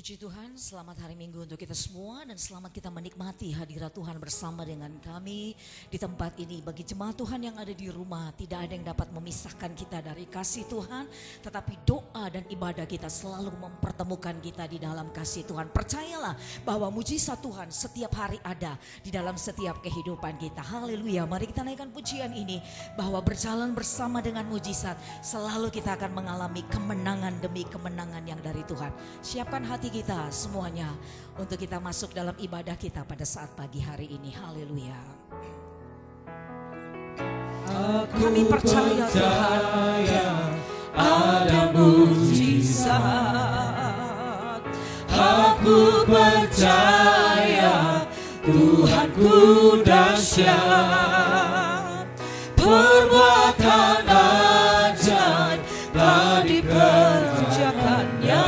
Puji Tuhan, selamat hari Minggu untuk kita semua dan selamat kita menikmati hadirat Tuhan bersama dengan kami di tempat ini. Bagi jemaat Tuhan yang ada di rumah, tidak ada yang dapat memisahkan kita dari kasih Tuhan, tetapi doa dan ibadah kita selalu mempertemukan kita di dalam kasih Tuhan. Percayalah bahwa mujizat Tuhan setiap hari ada di dalam setiap kehidupan kita. Haleluya, mari kita naikkan pujian ini bahwa berjalan bersama dengan mujizat selalu kita akan mengalami kemenangan demi kemenangan yang dari Tuhan. Siapkan hati kita semuanya untuk kita masuk dalam ibadah kita pada saat pagi hari ini. Haleluya. Kami percaya Tuhan ada mujizat. Aku percaya Tuhanku dahsyat. Perbuatan ajaib telah dikerjakannya.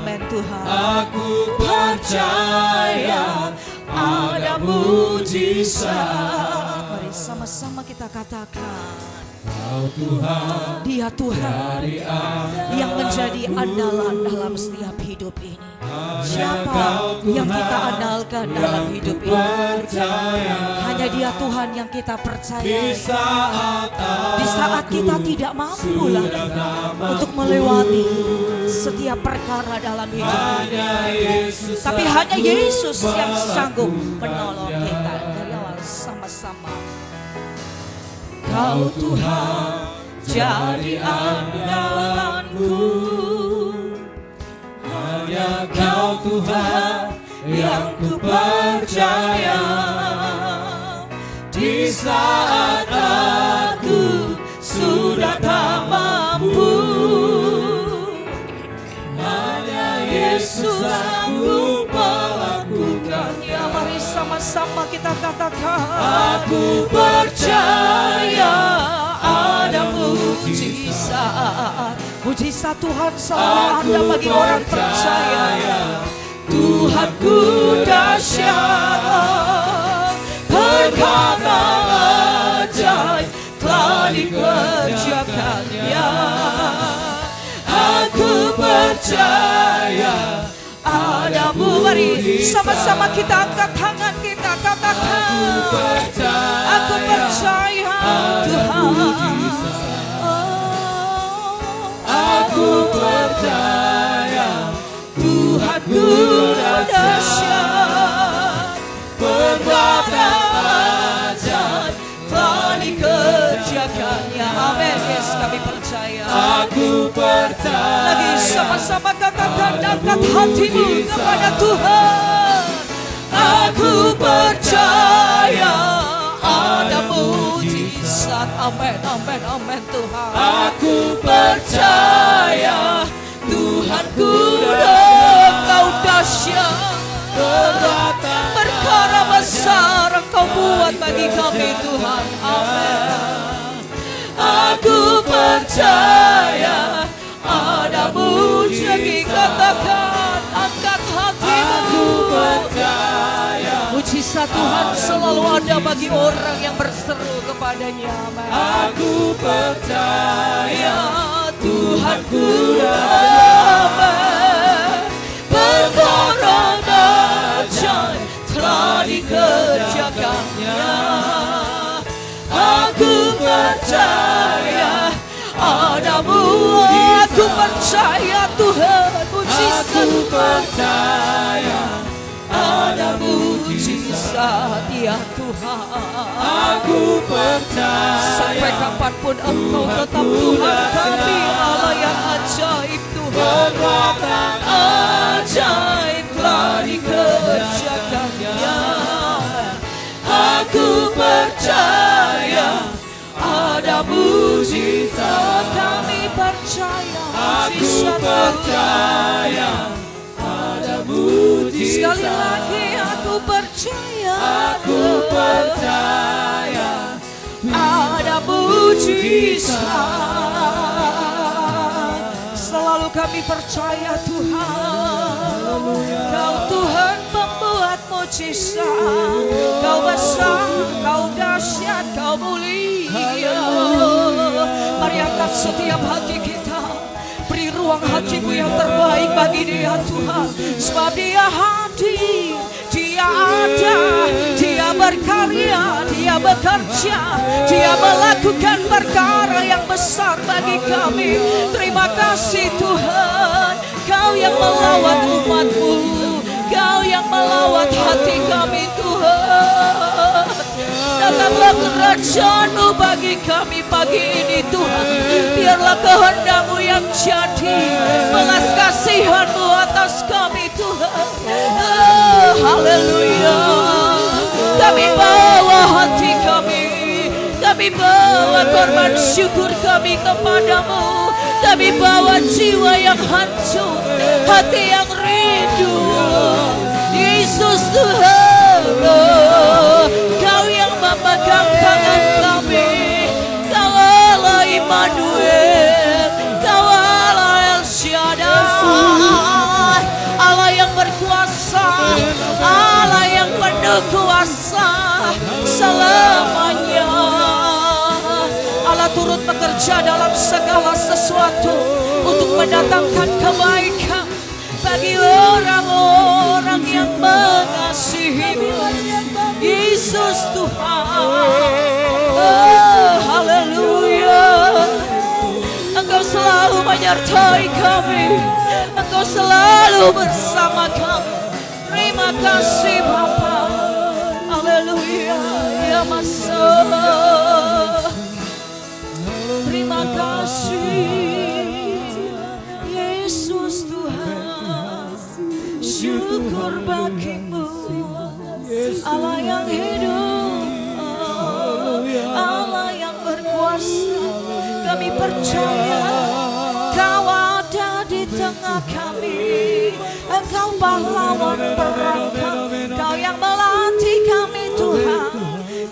Amin Tuhan. Aku percaya ada mujizat. Mari sama-sama kita katakan, Kau Tuhan, Dia Tuhan yang menjadi andalan dalam setiap hidup ini. Siapa yang kita andalkan dalam hidup ini? Hanya Dia Tuhan yang kita percaya. Di saat kita tidak mampu lagi untuk melewati setiap perkara dalam hidup ini, tapi hanya Yesus yang sanggup menolong kita. Dari awal sama-sama. Kau Tuhan jadi andalanku, hanya Kau Tuhan yang ku percaya. Di saat aku sudah tak mampu, hanya Yesus sanggup melakukannya. Mari sama-sama kita katakan, aku percaya ada mujizat. Mujizat Tuhan selalu ada bagi orang percaya. Tuhanku dahsyat, perkara ajaib telah dikerjakannya. Aku percaya ada mari sama-sama kita angkat tangan kita katakan, aku percaya Tuhan. Aku percaya Tuhanku dahsyat, perbuatan ajaib telah dikerjakannya. Amin. Yes, kami percaya. Aku percaya. Lagi sama-sama katakan, angkat hatimu kepada Tuhan. Aku percaya ada mujizat. Amin, amin, amin Tuhan. Aku percaya Tuhanku Engkau dahsyat. Perkara besar Engkau buat bagi kami Tuhan. Amin. Aku percaya ada mujizat. Katakan, angkat hatimu. Aku percaya mujizat Tuhan selalu ada bagi orang yang berseru kepadanya. Amin. Aku percaya Tuhanku amin. Perkara ajaib telah dikerjakannya. Aku percaya ada mujizat. Aku percaya Tuhan mujizat. Aku percaya ada mujizat ya Tuhan. Aku percaya sampai kapanpun Engkau tetap Tuhan kami, Allah yang ajaib Tuhan. Perbuatan ajaib telah dikerjakannya. Aku percaya ada mujizat. Kami percaya mujizat. Aku percaya ada mujizat. Sekali lagi aku percaya. Aku percaya ada mujizat. Selalu kami percaya Tuhan. Kau Tuhan pembuat mujizat. Kau besar, Kau dahsyat, Kau mulia. Mari angkat setiap hati kita. Beri ruang hatimu yang terbaik bagi dia Tuhan. Sebab dia hadir, dia ada, dia berkarya, dia bekerja, dia melakukan perkara yang besar bagi kami. Terima kasih Tuhan, Kau yang melawat umat-Mu, Kau yang melawat hati kami Tuhan. Datanglah kerajaan-Mu bagi kami pagi ini Tuhan. Biarlah kehendak-Mu yang jadi, belas kasihan-Mu atas kami Tuhan. Haleluya. Kami bawa hati kami bawa korban syukur kami kepadamu. Kami bawa jiwa yang hancur, hati yang rindu. Yesus Tuhan, Kau yang memegang tangan kami. Kau Allah Immanuel, Kau Allah El Shaddai, Allah yang berkuasa, Allah yang penuh kuasa selamanya. Allah turut bekerja dalam segala sesuatu untuk mendatangkan kebaikan bagi orang-orang yang mengasihi-Mu. Yesus Tuhan, haleluya. Engkau selalu menyertai kami, Engkau selalu bersama kami. Terima kasih Bapa, haleluya ya Masa. Terima kasih Yesus Tuhan, syukur bagi-Mu Allah yang hidup, Allah yang berkuasa. Kami percaya Kau ada di tengah kami, Engkau pahlawan perang kami, Kau yang melatih kami Tuhan,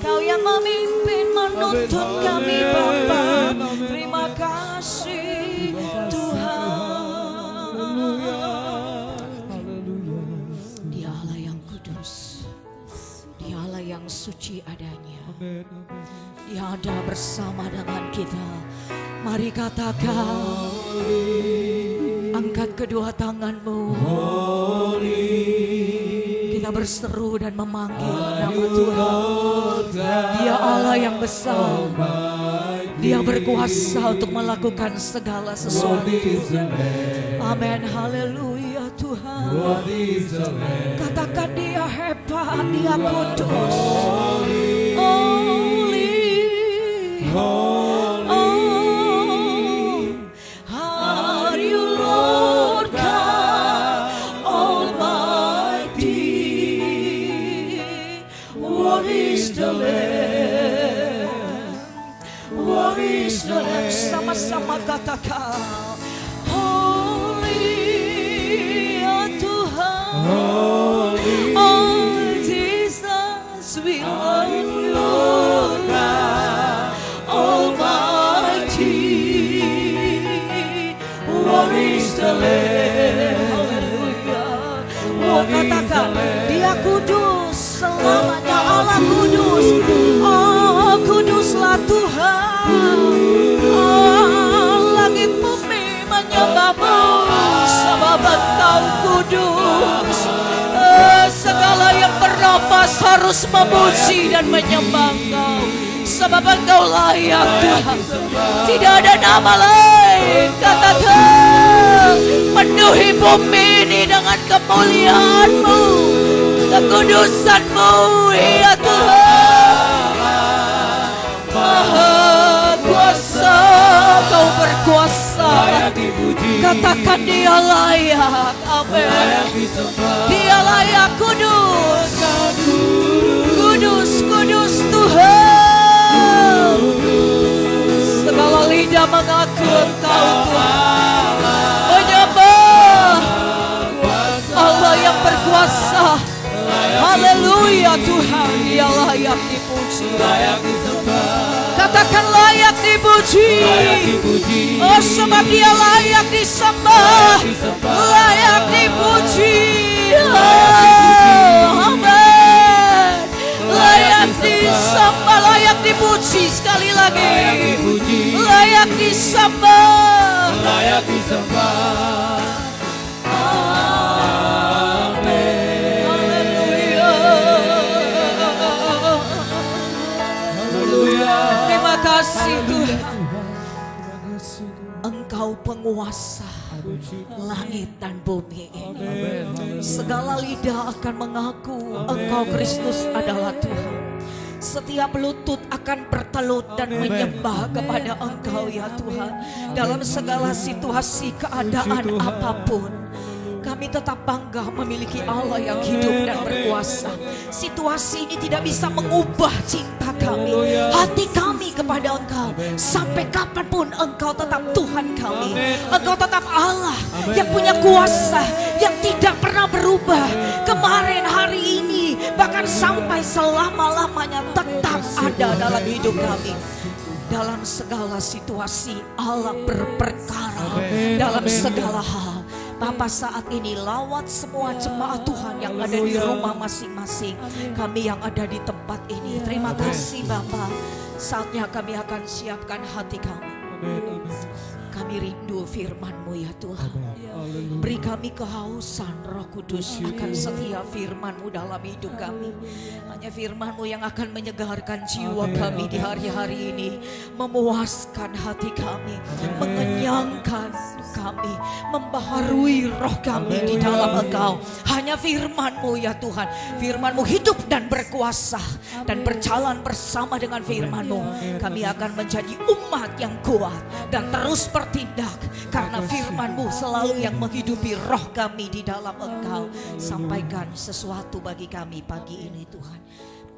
Kau yang memimpin menuntun kami Bapa. Terima kasih Tuhan. Dia Allah yang kudus, Dia Allah yang suci adanya, Dia ada bersama dengan kita. Mari katakan, angkat kedua tangan-Mu, kita berseru dan memanggil nama Tuhan. Dia Allah yang besar, Dia berkuasa untuk melakukan segala sesuatu. Amin, haleluya Tuhan. Katakan Dia hebat, Dia kudus. Sama-sama katakan, Holy ya Tuhan, oh Jesus we love you, Almighty, what is the Lamb, haleluya. Oh katakan, Dia kudus selamanya, Allah kudus, oh kuduslah Tuhan. Langit bumi menyembah-Mu, sebab Engkau kudus. Segala yang bernafas harus memuji dan menyembah Engkau, sebab Engkau layak Tuhan. Tidak ada nama lain. Katakan, penuhi bumi ini dengan kemuliaan-Mu, kekudusan-Mu ya Tuhan. Maha kuasa, Kau berkuasa. Katakan Dia layak, amin. Dia layak kudus, kudus, kudus Tuhan. Segala lidah mengaku Engkau Tuhan, menyembah Allah yang berkuasa. Haleluya Tuhan, Dia layak dipuji. Katakan layak dipuji. Oh sebab Dia layak disembah, layak dipuji. Amin. Layak disembah, layak dipuji. Sekali lagi, layak disembah. layak disembah. Amin. Haleluya. Haleluya. Terima kasih Tuhan. Engkau penguasa langit dan bumi ini. Segala lidah akan mengaku Engkau Kristus adalah Tuhan. Setiap lutut akan bertelut dan menyembah kepada Engkau ya Tuhan. Dalam segala situasi keadaan apapun, kami tetap bangga memiliki Allah yang hidup dan berkuasa. Situasi ini tidak bisa mengubah cinta kami, hati kami kepada Engkau. Sampai kapanpun Engkau tetap Tuhan kami. Engkau tetap Allah yang punya kuasa, yang tidak pernah berubah. Kemarin, hari ini, bahkan sampai selama-lamanya tetap ada dalam hidup kami. Dalam segala situasi Allah berperkara. Dalam segala hal, Bapa, saat ini lawat semua jemaat Tuhan yang ada di rumah masing-masing. Kami yang ada di tempat ini, terima kasih Bapa. Saatnya kami akan siapkan hati kami. Kami rindu firman-Mu ya Tuhan. Beri kami kehausan Roh Kudus akan setiap firman-Mu dalam hidup kami. Hanya firman-Mu yang akan menyegarkan jiwa kami di hari-hari ini. Memuaskan hati kami, mengenyangkan kami, membaharui roh kami di dalam Engkau. Hanya firman-Mu ya Tuhan. Firman-Mu hidup dan berkuasa, dan berjalan bersama dengan firman-Mu. Kami akan menjadi umat yang kuat dan terus bertindak, karena firman-Mu selalu yang menghidupi roh kami di dalam Engkau. Sampaikan sesuatu bagi kami pagi ini Tuhan.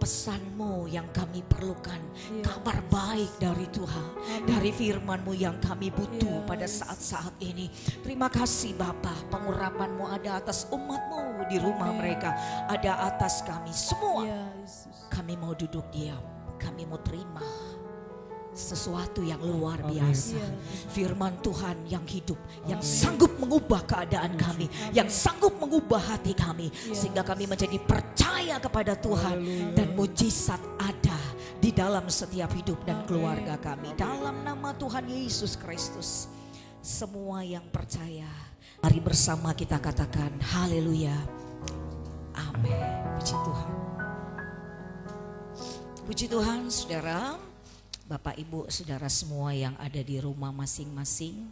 Pesan-Mu yang kami perlukan, kabar baik dari Tuhan, dari firman-Mu yang kami butuh pada saat-saat ini. Terima kasih Bapa, pengurapan-Mu ada atas umat-Mu di rumah mereka, ada atas kami semua. Kami mau duduk diam, kami mau terima sesuatu yang luar biasa. Firman Tuhan yang hidup, yang sanggup mengubah keadaan kami, yang sanggup mengubah hati kami, sehingga kami menjadi percaya kepada Tuhan, dan mujizat ada di dalam setiap hidup dan keluarga kami. Dalam nama Tuhan Yesus Kristus, semua yang percaya, mari bersama kita katakan haleluya. Amin. Puji Tuhan. Puji Tuhan, saudara, Bapak, Ibu, Saudara semua yang ada di rumah masing-masing.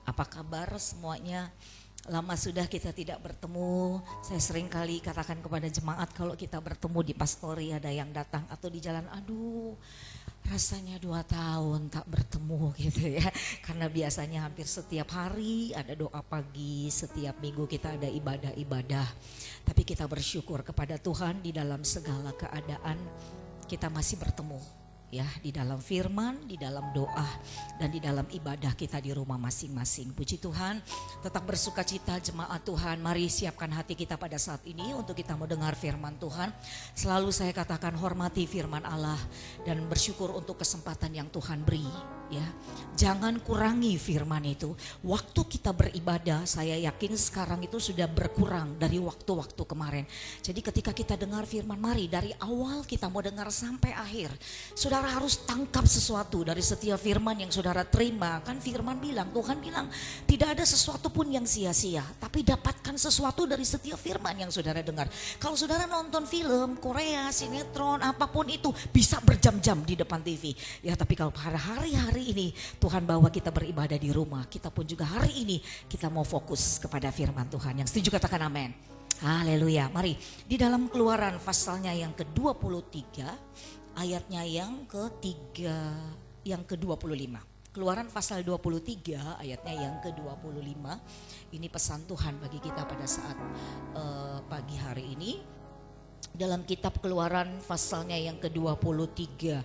Apa kabar semuanya? Lama sudah kita tidak bertemu. Saya sering kali katakan kepada jemaat, kalau kita bertemu di pastori ada yang datang atau di jalan, aduh rasanya 2 tahun tak bertemu gitu ya. Karena biasanya hampir setiap hari ada doa pagi, setiap minggu kita ada ibadah-ibadah. Tapi kita bersyukur kepada Tuhan, di dalam segala keadaan kita masih bertemu. Ya, di dalam firman, di dalam doa, dan di dalam ibadah kita di rumah masing-masing. Puji Tuhan, tetap bersuka cita jemaat Tuhan. Mari siapkan hati kita pada saat ini untuk kita mau dengar firman Tuhan. Selalu saya katakan hormati firman Allah dan bersyukur untuk kesempatan yang Tuhan beri. Ya, jangan kurangi firman itu. Waktu kita beribadah, saya yakin sekarang itu sudah berkurang dari waktu-waktu kemarin. Jadi ketika kita dengar firman, mari dari awal kita mau dengar sampai akhir. Saudara harus tangkap sesuatu dari setiap firman yang saudara terima. Kan firman bilang, Tuhan bilang tidak ada sesuatu pun yang sia-sia, tapi dapatkan sesuatu dari setiap firman yang saudara dengar. Kalau saudara nonton film Korea, sinetron, apapun itu bisa berjam-jam di depan TV. Ya, tapi kalau pada hari-hari ini Tuhan bawa kita beribadah di rumah, kita pun juga hari ini kita mau fokus kepada firman Tuhan. Yang setuju katakan amin. Haleluya. Mari di dalam Keluaran pasalnya yang ke-23 ayatnya yang ke-25. Keluaran pasal 23 ayatnya yang ke-25. Ini pesan Tuhan bagi kita pada saat pagi hari ini. Dalam kitab Keluaran pasalnya yang ke-23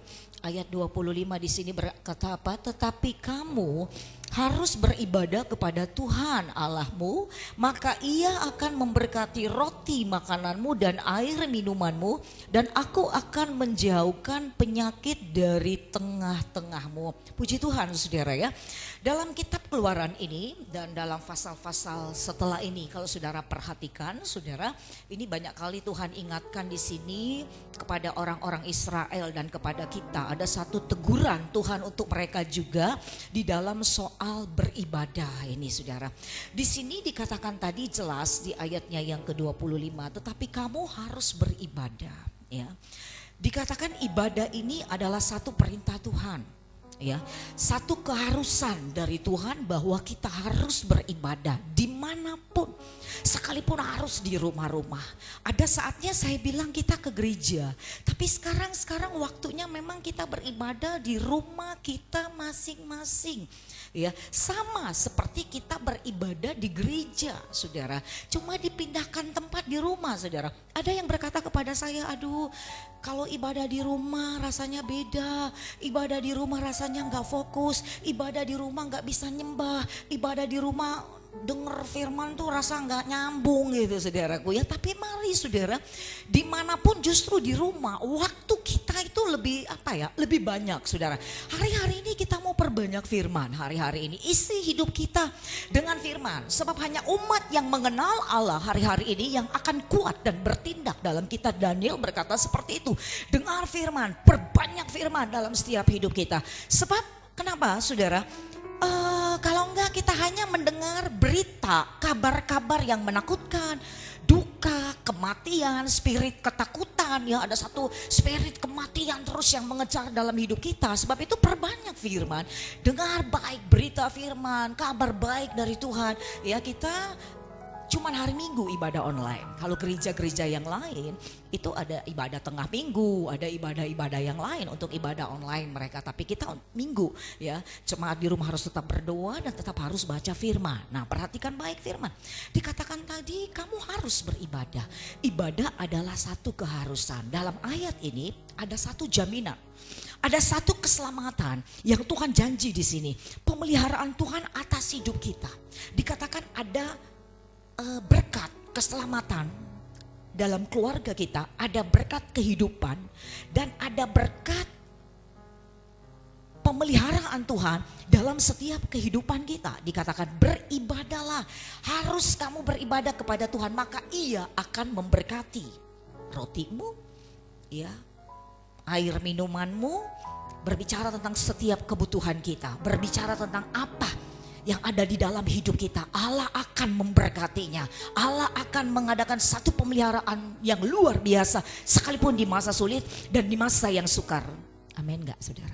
ayat 25 di sini berkata apa? Tetapi kamu harus beribadah kepada Tuhan Allahmu, maka Ia akan memberkati roti makananmu dan air minumanmu, dan aku akan menjauhkan penyakit dari tengah-tengahmu. Puji Tuhan saudara ya. Dalam kitab Keluaran ini dan dalam pasal-pasal setelah ini, kalau saudara perhatikan saudara, ini banyak kali Tuhan ingatkan di sini kepada orang-orang Israel dan kepada kita. Ada satu teguran Tuhan untuk mereka juga di dalam soal soal beribadah ini saudara. Di sini dikatakan tadi jelas di ayatnya yang ke-25, tetapi kamu harus beribadah ya. Dikatakan ibadah ini adalah satu perintah Tuhan. Ya, satu keharusan dari Tuhan bahwa kita harus beribadah dimanapun, sekalipun harus di rumah-rumah. Ada saatnya saya bilang kita ke gereja, tapi sekarang waktunya memang kita beribadah di rumah kita masing-masing. Ya, sama seperti kita beribadah di gereja, saudara. Cuma dipindahkan tempat di rumah, saudara. Ada yang berkata kepada saya, aduh, kalau ibadah di rumah rasanya beda, ibadah di rumah rasanya nggak fokus, ibadah di rumah nggak bisa nyembah, ibadah di rumah denger firman tuh rasa nggak nyambung gitu saudaraku ya. Tapi mari saudara, dimanapun justru di rumah waktu kita itu lebih banyak saudara. Hari-hari ini kita mau perbanyak firman, hari-hari ini isi hidup kita dengan firman. Sebab hanya umat yang mengenal Allah hari-hari ini yang akan kuat dan bertindak. Dalam kitab Daniel berkata seperti itu, dengar firman, perbanyak firman dalam setiap hidup kita. Sebab kenapa saudara? Kalau enggak kita hanya mendengar berita, kabar-kabar yang menakutkan, duka, kematian, spirit ketakutan. Ya, ada satu spirit kematian terus yang mengejar dalam hidup kita. Sebab itu perbanyak firman, dengar baik berita firman, kabar baik dari Tuhan. Ya, kita cuman hari Minggu ibadah online. Kalau gereja-gereja yang lain itu ada ibadah tengah minggu, ada ibadah-ibadah yang lain untuk ibadah online mereka. Tapi kita Minggu ya, jemaat di rumah harus tetap berdoa dan tetap harus baca firman. Nah, perhatikan baik firman. Dikatakan tadi kamu harus beribadah. Ibadah adalah satu keharusan. Dalam ayat ini ada satu jaminan. Ada satu keselamatan yang Tuhan janji di sini. Pemeliharaan Tuhan atas hidup kita. Dikatakan ada berkat keselamatan dalam keluarga kita, ada berkat kehidupan dan ada berkat pemeliharaan Tuhan dalam setiap kehidupan kita. Dikatakan beribadahlah, harus kamu beribadah kepada Tuhan, maka Ia akan memberkati rotimu, ya, air minumanmu, berbicara tentang setiap kebutuhan kita, berbicara tentang apa yang ada di dalam hidup kita. Allah akan memberkatinya. Allah akan mengadakan satu pemeliharaan yang luar biasa sekalipun di masa sulit dan di masa yang sukar. Amin enggak saudara?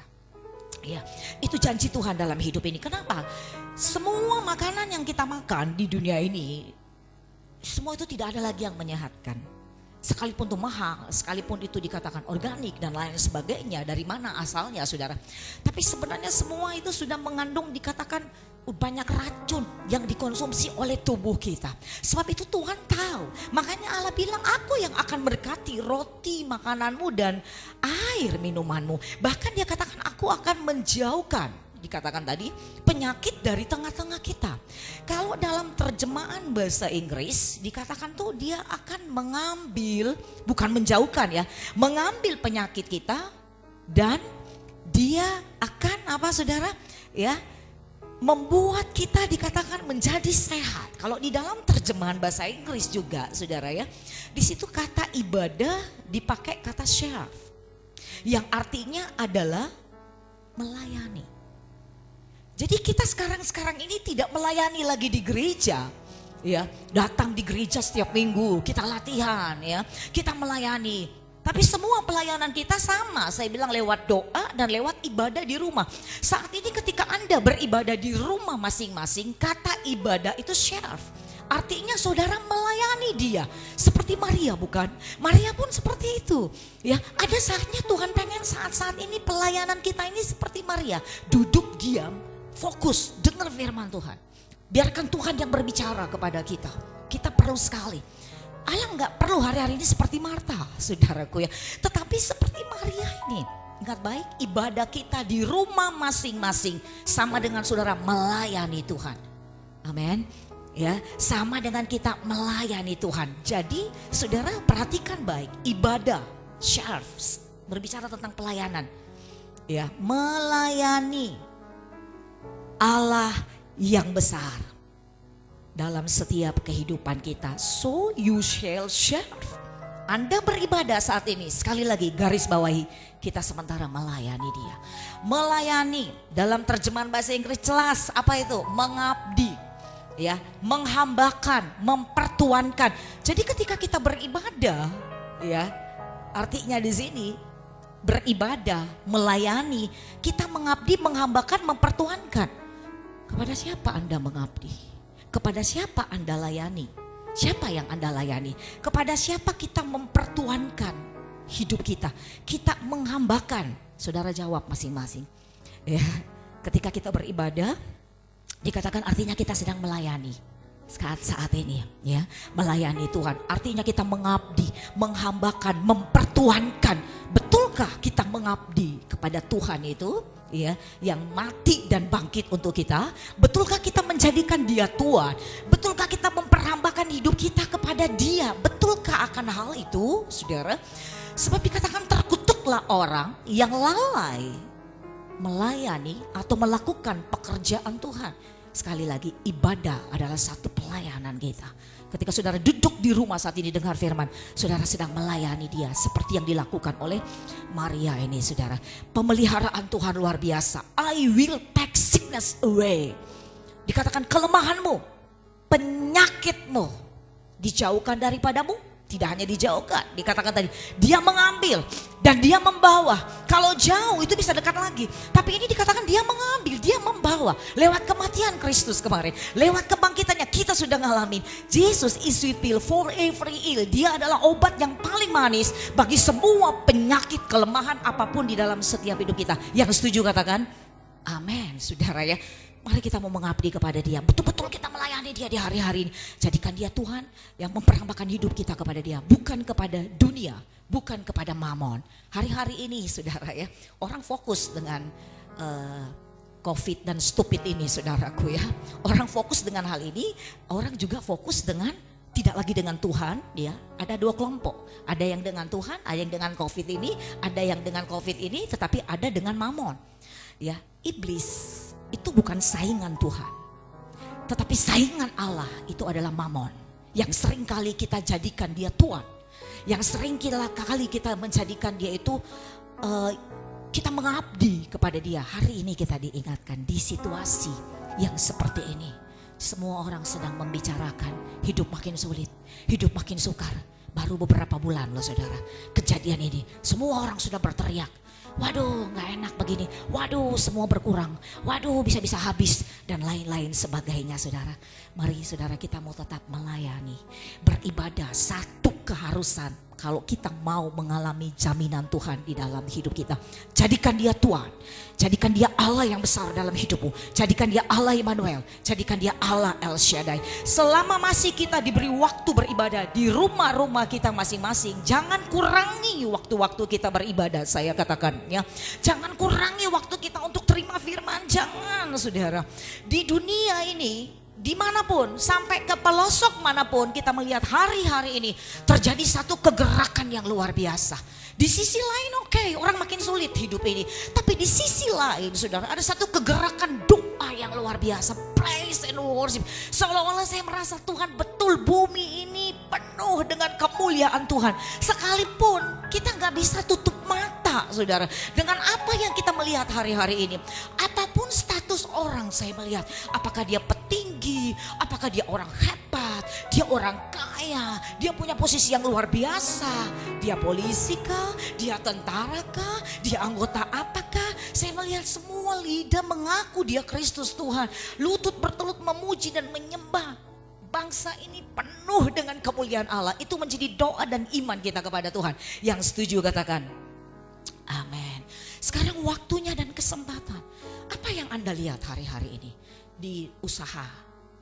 Ya, itu janji Tuhan dalam hidup ini. Kenapa? Semua makanan yang kita makan di dunia ini, semua itu tidak ada lagi yang menyehatkan. Sekalipun itu mahal, sekalipun itu dikatakan organik dan lain sebagainya, dari mana asalnya saudara. Tapi sebenarnya semua itu sudah mengandung dikatakan banyak racun yang dikonsumsi oleh tubuh kita. Sebab itu Tuhan tahu. Makanya Allah bilang, aku yang akan berkati roti makananmu dan air minumanmu. Bahkan dia katakan aku akan menjauhkan, dikatakan tadi, penyakit dari tengah-tengah kita. Kalau dalam terjemahan bahasa Inggris dikatakan tuh dia akan mengambil, bukan menjauhkan ya, mengambil penyakit kita dan dia akan apa saudara ya, membuat kita dikatakan menjadi sehat. Kalau di dalam terjemahan bahasa Inggris juga saudara ya, di situ kata ibadah dipakai kata serve, yang artinya adalah melayani. Jadi kita sekarang ini tidak melayani lagi di gereja, ya, datang di gereja setiap minggu, kita latihan ya, kita melayani. Tapi semua pelayanan kita sama, saya bilang lewat doa dan lewat ibadah di rumah. Saat ini ketika Anda beribadah di rumah masing-masing, kata ibadah itu serve. Artinya saudara melayani dia. Seperti Maria bukan? Maria pun seperti itu. Ya, ada saatnya Tuhan pengen saat-saat ini pelayanan kita ini seperti Maria. Duduk diam, fokus, dengar firman Tuhan. Biarkan Tuhan yang berbicara kepada kita. Kita perlu sekali. Allah nggak perlu hari-hari ini seperti Marta, saudaraku ya. Tetapi seperti Maria ini. Ingat baik, ibadah kita di rumah masing-masing sama dengan saudara melayani Tuhan. Amin. Ya, sama dengan kita melayani Tuhan. Jadi saudara perhatikan baik, ibadah, serve, berbicara tentang pelayanan. Ya, melayani Allah yang besar dalam setiap kehidupan kita. So you shall serve. Anda beribadah saat ini, sekali lagi garis bawahi, kita sementara melayani dia. Melayani dalam terjemahan bahasa Inggris jelas apa itu? Mengabdi, ya, menghambakan, mempertuankan. Jadi ketika kita beribadah, ya, artinya di sini beribadah, melayani, kita mengabdi, menghambakan, mempertuankan. Kepada siapa Anda mengabdi? Kepada siapa Anda layani? Siapa yang Anda layani? Kepada siapa kita mempertuankan hidup kita? Kita menghambakan. Saudara jawab masing-masing. Ya, ketika kita beribadah, dikatakan artinya kita sedang melayani. Saat ini, ya, melayani Tuhan. Artinya kita mengabdi, menghambakan, mempertuankan. Betulkah kita mengabdi kepada Tuhan itu? Ya, yang mati dan bangkit untuk kita? Betulkah kita menjadikan dia Tuhan? Betulkah kita memperhambakan hidup kita kepada dia? Betulkah akan hal itu, saudara? Sebab dikatakan terkutuklah orang yang lalai melayani atau melakukan pekerjaan Tuhan. Sekali lagi, ibadah adalah satu pelayanan kita. Ketika saudara duduk di rumah saat ini dengar firman, saudara sedang melayani dia seperti yang dilakukan oleh Maria ini, saudara. Pemeliharaan Tuhan luar biasa. I will take sickness away. Dikatakan kelemahanmu, penyakitmu dijauhkan daripadamu. Tidak hanya dijauhkan, dikatakan tadi dia mengambil dan dia membawa. Kalau jauh itu bisa dekat lagi, tapi ini dikatakan dia mengambil, dia membawa. Lewat kematian Kristus kemarin, lewat kebangkitannya kita sudah ngalamin. Jesus is sweet pill for every ill. Dia adalah obat yang paling manis bagi semua penyakit, kelemahan apapun di dalam setiap hidup kita. Yang setuju katakan amin, saudara ya. Mari kita mau mengabdi kepada dia. Betul-betul kita melayani dia di hari-hari ini. Jadikan dia Tuhan yang memperhambakan hidup kita kepada dia. Bukan kepada dunia, bukan kepada mamon. Hari-hari ini saudara ya, orang fokus dengan COVID dan stupid ini saudaraku ya. Orang fokus dengan hal ini, orang juga fokus dengan tidak lagi dengan Tuhan, ya. Ada dua kelompok. Ada yang dengan Tuhan, ada yang dengan COVID ini, ada yang dengan COVID ini, tetapi ada dengan mamon. Ya, iblis itu bukan saingan Tuhan, tetapi saingan Allah itu adalah mamon. Yang sering kali kita jadikan dia Tuhan, yang sering kali kita menjadikan dia itu kita mengabdi kepada dia. Hari ini kita diingatkan di situasi yang seperti ini, semua orang sedang membicarakan hidup makin sulit, hidup makin sukar. Baru beberapa bulan loh saudara, kejadian ini semua orang sudah berteriak, waduh gak enak begini, waduh semua berkurang, waduh bisa-bisa habis dan lain-lain sebagainya saudara. Mari saudara kita mau tetap melayani, beribadah, satu keharusan. Kalau kita mau mengalami jaminan Tuhan di dalam hidup kita, jadikan dia Tuhan, jadikan dia Allah yang besar dalam hidupmu, jadikan dia Allah Immanuel, jadikan dia Allah El Shaddai. Selama masih kita diberi waktu beribadah di rumah-rumah kita masing-masing, jangan kurangi waktu-waktu kita beribadah. Saya katakan ya, jangan kurangi waktu kita untuk terima firman, jangan saudara. Di dunia ini, dimanapun, sampai ke pelosok manapun kita melihat hari-hari ini terjadi satu kegerakan yang luar biasa. Di sisi lain orang makin sulit hidup ini, tapi di sisi lain saudara ada satu kegerakan doa yang luar biasa, praise and worship. Seolah-olah saya merasa Tuhan betul bumi ini penuh dengan kemuliaan Tuhan. Sekalipun kita gak bisa tutup mata saudara dengan apa yang kita melihat hari-hari ini. Apapun status orang saya melihat, apakah dia petinggi, apakah dia orang hebat, dia orang kaya, dia punya posisi yang luar biasa, dia polisi kah, dia tentara kah, dia anggota apakah, saya melihat semua lidah mengaku dia Kristus Tuhan, lutut bertelut memuji dan menyembah. Bangsa ini penuh dengan kemuliaan Allah. Itu menjadi doa dan iman kita kepada Tuhan. Yang setuju katakan amin. Sekarang waktunya dan kesempatan. Apa yang Anda lihat hari-hari ini di usaha,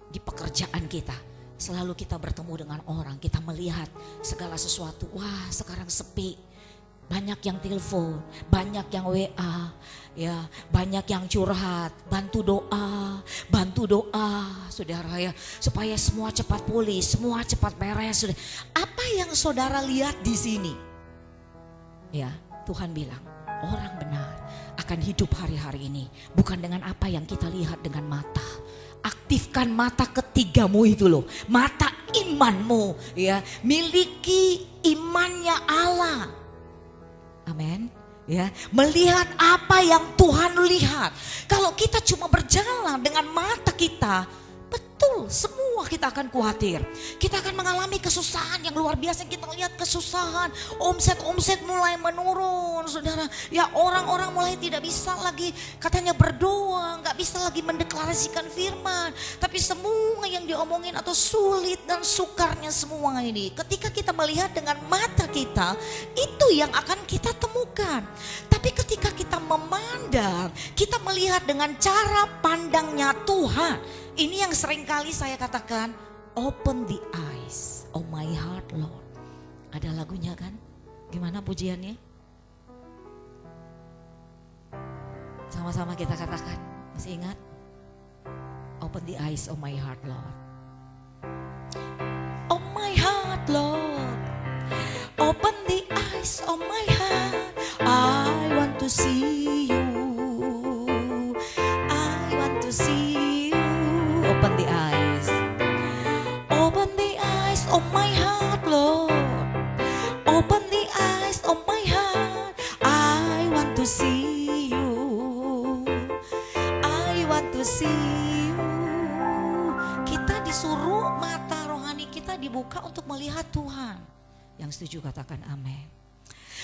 di pekerjaan kita? Selalu kita bertemu dengan orang, kita melihat segala sesuatu. Wah, sekarang sepi. Banyak yang telepon, banyak yang WA, ya, banyak yang curhat, bantu doa, saudara ya, supaya semua cepat pulih, semua cepat beres. Apa yang saudara lihat di sini? Ya, Tuhan bilang, orang benar akan hidup hari-hari ini bukan dengan apa yang kita lihat dengan mata. Aktifkan mata ketigamu itu loh. Mata imanmu, ya, miliki imannya Allah. Amin. Ya, melihat apa yang Tuhan lihat. Kalau kita cuma berjalan dengan mata kita, betul, semua kita akan khawatir. Kita akan mengalami kesusahan yang luar biasa. Kita lihat kesusahan, omset mulai menurun, saudara. Ya, orang-orang mulai tidak bisa lagi katanya berdoa, nggak bisa lagi mendeklarasikan firman. Tapi semua yang diomongin atau sulit dan sukarnya semua ini, ketika kita melihat dengan mata kita, itu yang akan kita temukan. Tapi ketika kita memandang, kita melihat dengan cara pandangnya Tuhan. Ini yang seringkali saya katakan, open the eyes of my heart, Lord. Ada lagunya kan? Gimana pujiannya? Sama-sama kita katakan, masih ingat? Open the eyes of my heart, Lord. Oh my heart, Lord. Open the eyes of my heart. I want to see you. I want to see you. Open the eyes. Open the eyes of my heart, Lord. Open the eyes of my heart. I want to see you. I want to see you. Kita disuruh mata rohani kita dibuka untuk melihat Tuhan. Yang setuju katakan amin.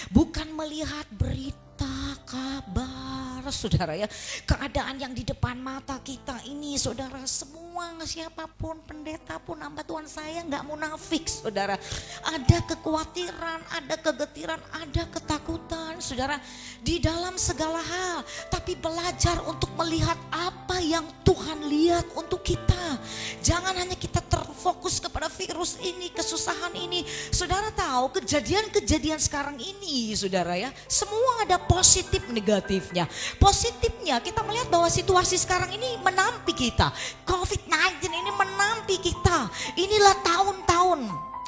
Bukan melihat berita, kabar, saudara ya. Keadaan yang di depan mata kita ini, saudara, semua siapapun, pendeta pun, hamba Tuhan saya nggak munafik, saudara. Ada kekhawatiran, ada kegetiran, ada ketakutan, saudara. Di dalam segala hal, tapi belajar untuk melihat apa yang Tuhan lihat untuk kita. Jangan hanya kita terfokus kepada virus ini, kesusahan ini. Saudara tahu kejadian-kejadian sekarang ini, saudara ya, semua ada positif negatifnya. Positifnya kita melihat bahwa situasi sekarang ini menampi kita. COVID-19 ini menampi kita. Inilah tahun-tahun.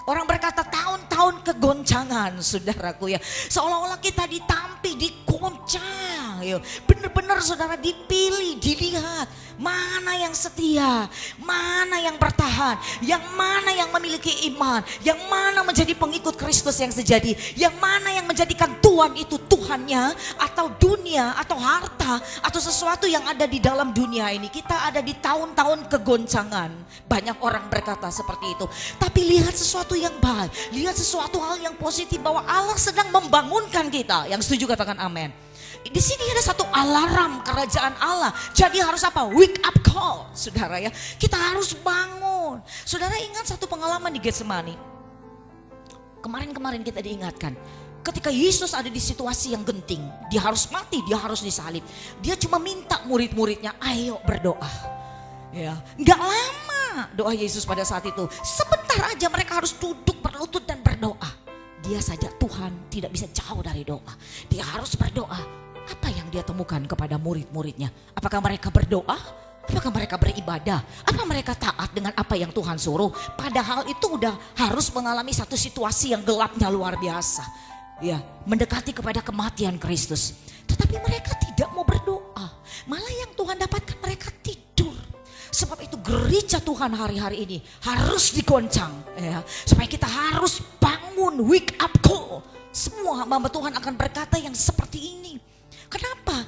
Orang berkata tahun-tahun kegoncangan, saudaraku ya. Seolah-olah kita ditampi, digoncang. Benar-benar saudara dipilih, dilihat. Mana yang setia, mana yang bertahan, yang mana yang memiliki iman, yang mana menjadi pengikut Kristus yang sejati, yang mana yang menjadikan Tuhan itu Tuhannya, atau dunia, atau harta, atau sesuatu yang ada di dalam dunia ini. Kita ada di tahun-tahun kegoncangan. Banyak orang berkata seperti itu. Tapi lihat sesuatu yang baik, lihat sesuatu hal yang positif, bahwa Allah sedang membangunkan kita. Yang setuju katakan amin. Di sini ada satu alarm kerajaan Allah. Jadi harus apa? Wake up call, saudara ya. Kita harus bangun. Saudara ingat satu pengalaman di Getsemani. Kemarin kita diingatkan. Ketika Yesus ada di situasi yang genting, dia harus mati, dia harus disalib. Dia cuma minta murid-muridnya, ayo berdoa. Ya, nggak lama doa Yesus pada saat itu. Sebentar aja mereka harus duduk berlutut dan berdoa. Dia saja Tuhan tidak bisa jauh dari doa. Dia harus berdoa. Apa yang dia temukan kepada murid-muridnya? Apakah mereka berdoa? Apakah mereka beribadah? Apa mereka taat dengan apa yang Tuhan suruh? Padahal itu udah harus mengalami satu situasi yang gelapnya luar biasa. Ya, mendekati kepada kematian Kristus. Tetapi mereka tidak mau berdoa. Malah yang Tuhan dapatkan mereka tidur. Sebab itu gereja Tuhan hari-hari ini harus digoncang. Ya, supaya kita harus bangun, wake up call. Semua hamba Tuhan akan berkata yang seperti ini. Kenapa?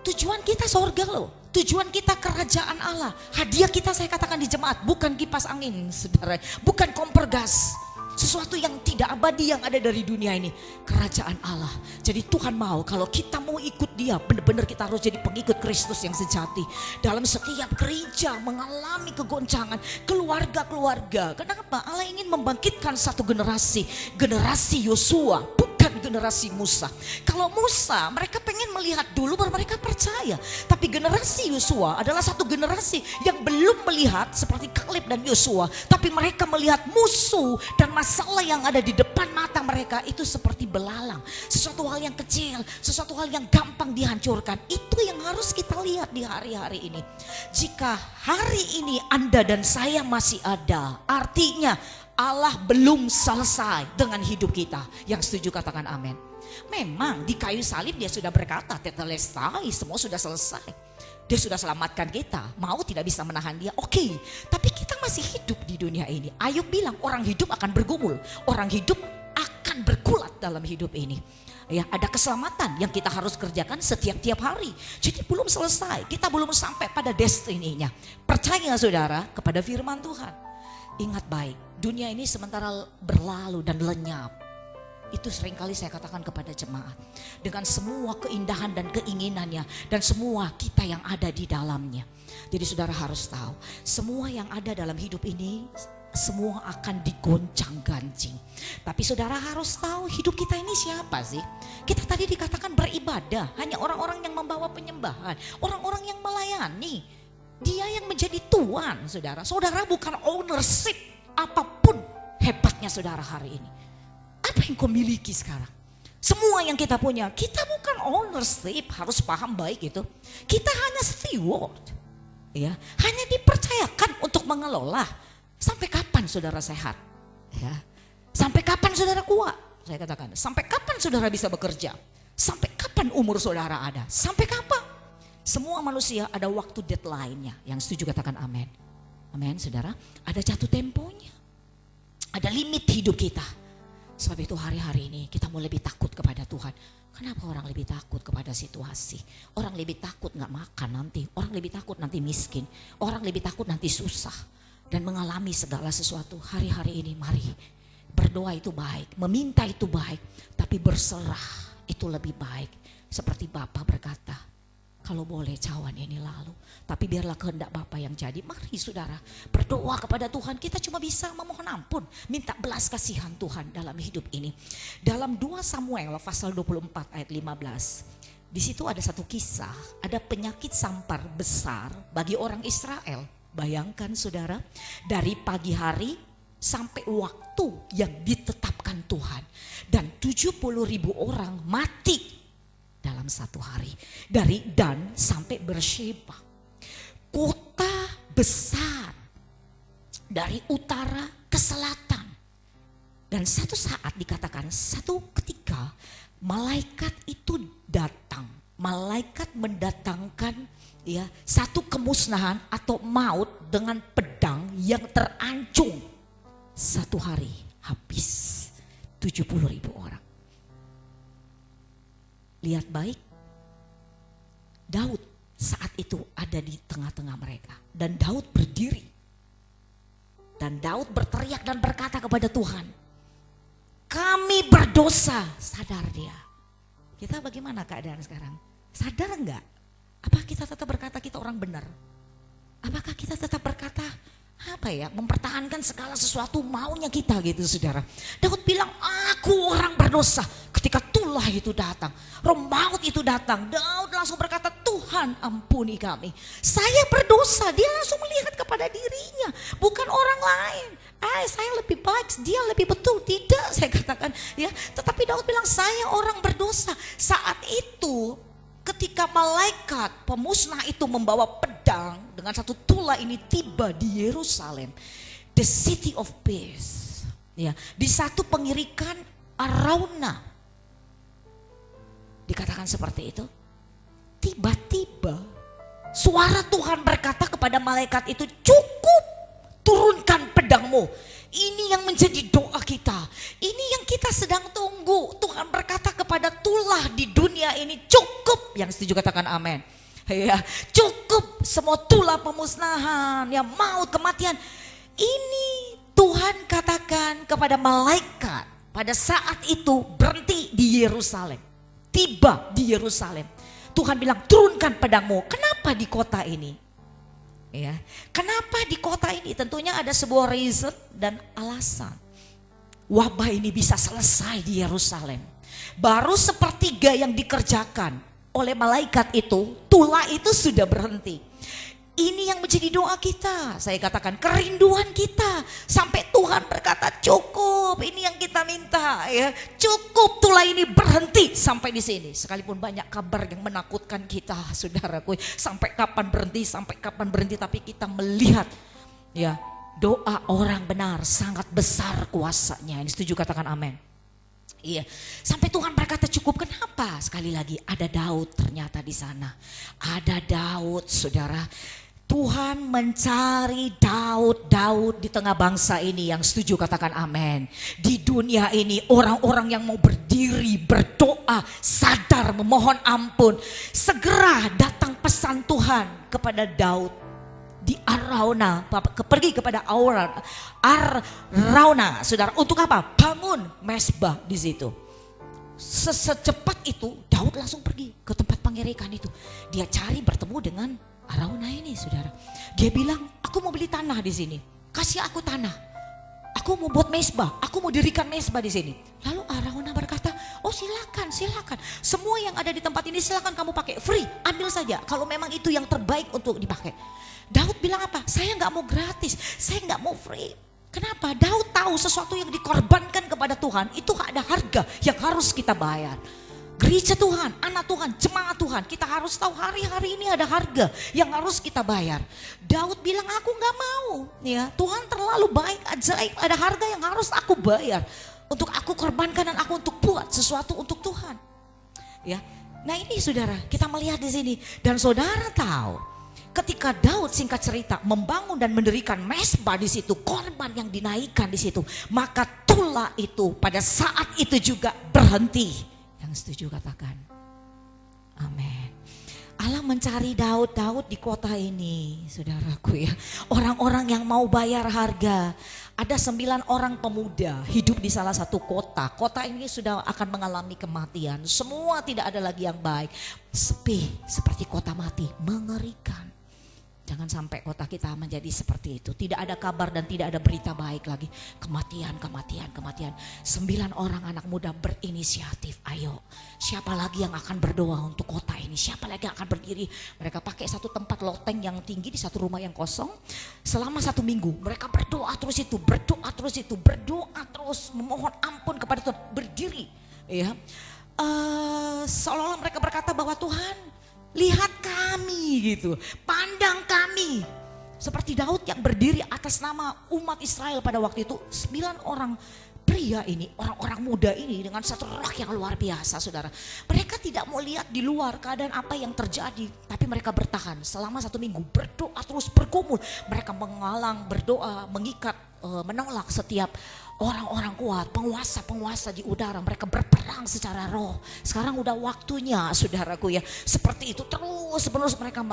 Tujuan kita sorga loh. Tujuan kita kerajaan Allah. Hadiah kita saya katakan di jemaat bukan kipas angin, saudara. Bukan kompor gas. Sesuatu yang tidak abadi yang ada dari dunia ini. Kerajaan Allah. Jadi Tuhan mau kalau kita mau ikut dia, benar-benar kita harus jadi pengikut Kristus yang sejati. Dalam setiap gereja mengalami kegoncangan, keluarga-keluarga. Kenapa? Allah ingin membangkitkan satu generasi. Generasi Yosua, bukan generasi Musa. Kalau Musa mereka pengen melihat dulu baru mereka percaya. Tapi generasi Yosua adalah satu generasi yang belum melihat seperti Kaleb dan Yosua. Tapi mereka melihat musuh dan masalah yang ada di depan mata mereka itu seperti belalang. Sesuatu hal yang kecil, sesuatu hal yang gampang dihancurkan. Itu yang harus kita lihat di hari-hari ini. Jika hari ini Anda dan saya masih ada, artinya Allah belum selesai dengan hidup kita. Yang setuju katakan amin. Memang di kayu salib dia sudah berkata, tetelestai, semua sudah selesai. Dia sudah selamatkan kita, maut tidak bisa menahan dia. Oke, tapi kita masih hidup di dunia ini. Ayub bilang orang hidup akan bergumul, orang hidup akan bergulat dalam hidup ini. Ya, ada keselamatan yang kita harus kerjakan setiap hari. Jadi belum selesai, kita belum sampai pada destininya. Percaya saudara kepada firman Tuhan. Ingat baik, dunia ini sementara berlalu dan lenyap. Itu seringkali saya katakan kepada jemaat. Dengan semua keindahan dan keinginannya. Dan semua kita yang ada di dalamnya. Jadi saudara harus tahu. Semua yang ada dalam hidup ini. Semua akan digoncang gancing. Tapi saudara harus tahu hidup kita ini siapa sih? Kita tadi dikatakan beribadah. Hanya orang-orang yang membawa penyembahan. Orang-orang yang melayani. Dia yang menjadi tuan saudara. Saudara bukan ownership apapun hebatnya saudara hari ini. Apa yang kau miliki sekarang? Semua yang kita punya, kita bukan ownership, harus paham baik itu. Kita hanya steward, ya, hanya dipercayakan untuk mengelola. Sampai kapan saudara sehat? Ya. Sampai kapan saudara kuat? Saya katakan, sampai kapan saudara bisa bekerja? Sampai kapan umur saudara ada? Sampai kapan? Semua manusia ada waktu deadline-nya. Yang setuju katakan amin. Amin saudara, ada jatuh temponya. Ada limit hidup kita. Sebab itu hari-hari ini kita mau lebih takut kepada Tuhan. Kenapa orang lebih takut kepada situasi? Orang lebih takut gak makan nanti. Orang lebih takut nanti miskin. Orang lebih takut nanti susah. Dan mengalami segala sesuatu. Hari-hari ini mari. Berdoa itu baik. Meminta itu baik. Tapi berserah itu lebih baik. Seperti Bapa berkata. Kalau boleh cawan ini lalu. Tapi biarlah kehendak Bapa yang jadi. Mari saudara berdoa kepada Tuhan. Kita cuma bisa memohon ampun. Minta belas kasihan Tuhan dalam hidup ini. Dalam 2 Samuel pasal 24 ayat 15. Di situ ada satu kisah. Ada penyakit sampar besar bagi orang Israel. Bayangkan saudara. Dari pagi hari sampai waktu yang ditetapkan Tuhan. Dan 70.000 orang mati. Dalam satu hari. Dari Dan sampai Beersheba. Kota besar. Dari utara ke selatan. Dan satu saat dikatakan. Satu ketika. Malaikat itu datang. Malaikat mendatangkan. Ya, satu kemusnahan atau maut. Dengan pedang yang terancung. Satu hari habis. 70.000 orang. Lihat baik, Daud saat itu ada di tengah-tengah mereka. Dan Daud berdiri. Dan Daud berteriak dan berkata kepada Tuhan, kami berdosa. Sadar dia. Kita bagaimana keadaan sekarang? Sadar enggak? Apa kita tetap berkata kita orang benar? Apakah kita tetap berkata mempertahankan segala sesuatu maunya kita gitu saudara. Daud bilang aku orang berdosa. Ketika tulah itu datang, roh maut itu datang, Daud langsung berkata Tuhan ampuni kami. Saya berdosa. Dia langsung melihat kepada dirinya, bukan orang lain. Saya lebih baik, dia lebih betul. Tidak saya katakan ya. Tetapi Daud bilang saya orang berdosa. Saat itu ketika malaikat pemusnah itu membawa pedang dengan satu tulah ini tiba di Yerusalem, the city of peace, ya, di satu pengirikan Arauna, dikatakan seperti itu. Tiba-tiba suara Tuhan berkata kepada malaikat itu, cukup, turunkan pedangmu. Ini yang menjadi doa kita. Ini yang kita sedang tunggu. Tuhan berkata kepada tulah di dunia ini, cukup. Yang setuju katakan amin. Ya, cukup semua tulah pemusnahan, ya, maut, kematian. Ini Tuhan katakan kepada malaikat pada saat itu berhenti di Yerusalem. Tiba di Yerusalem. Tuhan bilang turunkan pedangmu. Kenapa di kota ini? Ya, kenapa di kota ini? Tentunya ada sebuah reason dan alasan. Wabah ini bisa selesai di Yerusalem. Baru sepertiga yang dikerjakan oleh malaikat itu, tulah itu sudah berhenti. Ini yang menjadi doa kita. Saya katakan kerinduan kita. Sampai Tuhan berkata cukup, ini yang kita minta ya. Cukup, tulah ini berhenti sampai di sini. Sekalipun banyak kabar yang menakutkan kita, saudaraku. Sampai kapan berhenti, tapi kita melihat ya, doa orang benar sangat besar kuasanya. Ini setuju katakan amin. Iya. Sampai Tuhan berkata cukup. Kenapa? Sekali lagi ada Daud ternyata di sana. Ada Daud, saudara. Tuhan mencari Daud di tengah bangsa ini yang setuju katakan amin. Di dunia ini orang-orang yang mau berdiri, berdoa, sadar, memohon ampun. Segera datang pesan Tuhan kepada Daud di Arauna, pergi kepada Arauna, saudara. Untuk apa? Bangun mesbah di situ. Secepat itu Daud langsung pergi ke tempat pengerikan itu. Dia cari bertemu dengan Arauna ini, saudara. Dia bilang, aku mau beli tanah di sini. Kasih aku tanah. Aku mau buat mesbah. Aku mau dirikan mesbah di sini. Lalu Arauna berkata, oh silakan. Semua yang ada di tempat ini silakan kamu pakai. Free, ambil saja. Kalau memang itu yang terbaik untuk dipakai. Daud bilang apa? Saya nggak mau gratis. Saya nggak mau free. Kenapa? Daud tahu sesuatu yang dikorbankan kepada Tuhan itu ada harga yang harus kita bayar. Gereja Tuhan, anak Tuhan, jemaat Tuhan, kita harus tahu hari-hari ini ada harga yang harus kita bayar. Daud bilang aku nggak mau, ya Tuhan terlalu baik, ajaib, ada harga yang harus aku bayar untuk aku korbankan dan aku untuk buat sesuatu untuk Tuhan. Ya, nah ini saudara kita melihat di sini dan saudara tahu ketika Daud singkat cerita membangun dan mendirikan mesbah di situ, korban yang dinaikkan di situ, maka tulah itu pada saat itu juga berhenti. Yang setuju katakan amin. Allah mencari Daud di kota ini, saudaraku ya. Orang-orang yang mau bayar harga. Ada 9 orang pemuda hidup di salah satu kota. Kota ini sudah akan mengalami kematian. Semua tidak ada lagi yang baik. Sepi seperti kota mati, mengerikan. Jangan sampai kota kita menjadi seperti itu. Tidak ada kabar dan tidak ada berita baik lagi. Kematian. 9 orang anak muda berinisiatif. Ayo, siapa lagi yang akan berdoa untuk kota ini? Siapa lagi yang akan berdiri? Mereka pakai satu tempat loteng yang tinggi di satu rumah yang kosong. Selama 1 minggu mereka berdoa terus, memohon ampun kepada Tuhan. Berdiri, ya. Seolah-olah mereka berkata bahwa Tuhan, lihat kami gitu, pandang kami. Seperti Daud yang berdiri atas nama umat Israel pada waktu itu. 9 orang pria ini, orang-orang muda ini dengan satu roh yang luar biasa, saudara. Mereka tidak mau lihat di luar keadaan apa yang terjadi, tapi mereka bertahan selama 1 minggu, berdoa terus, bergumul. Mereka mengalang, berdoa, mengikat, menolak setiap orang-orang kuat, penguasa di udara. Mereka berperang secara roh. Sekarang udah waktunya, saudaraku ya. Seperti itu terus menerus mereka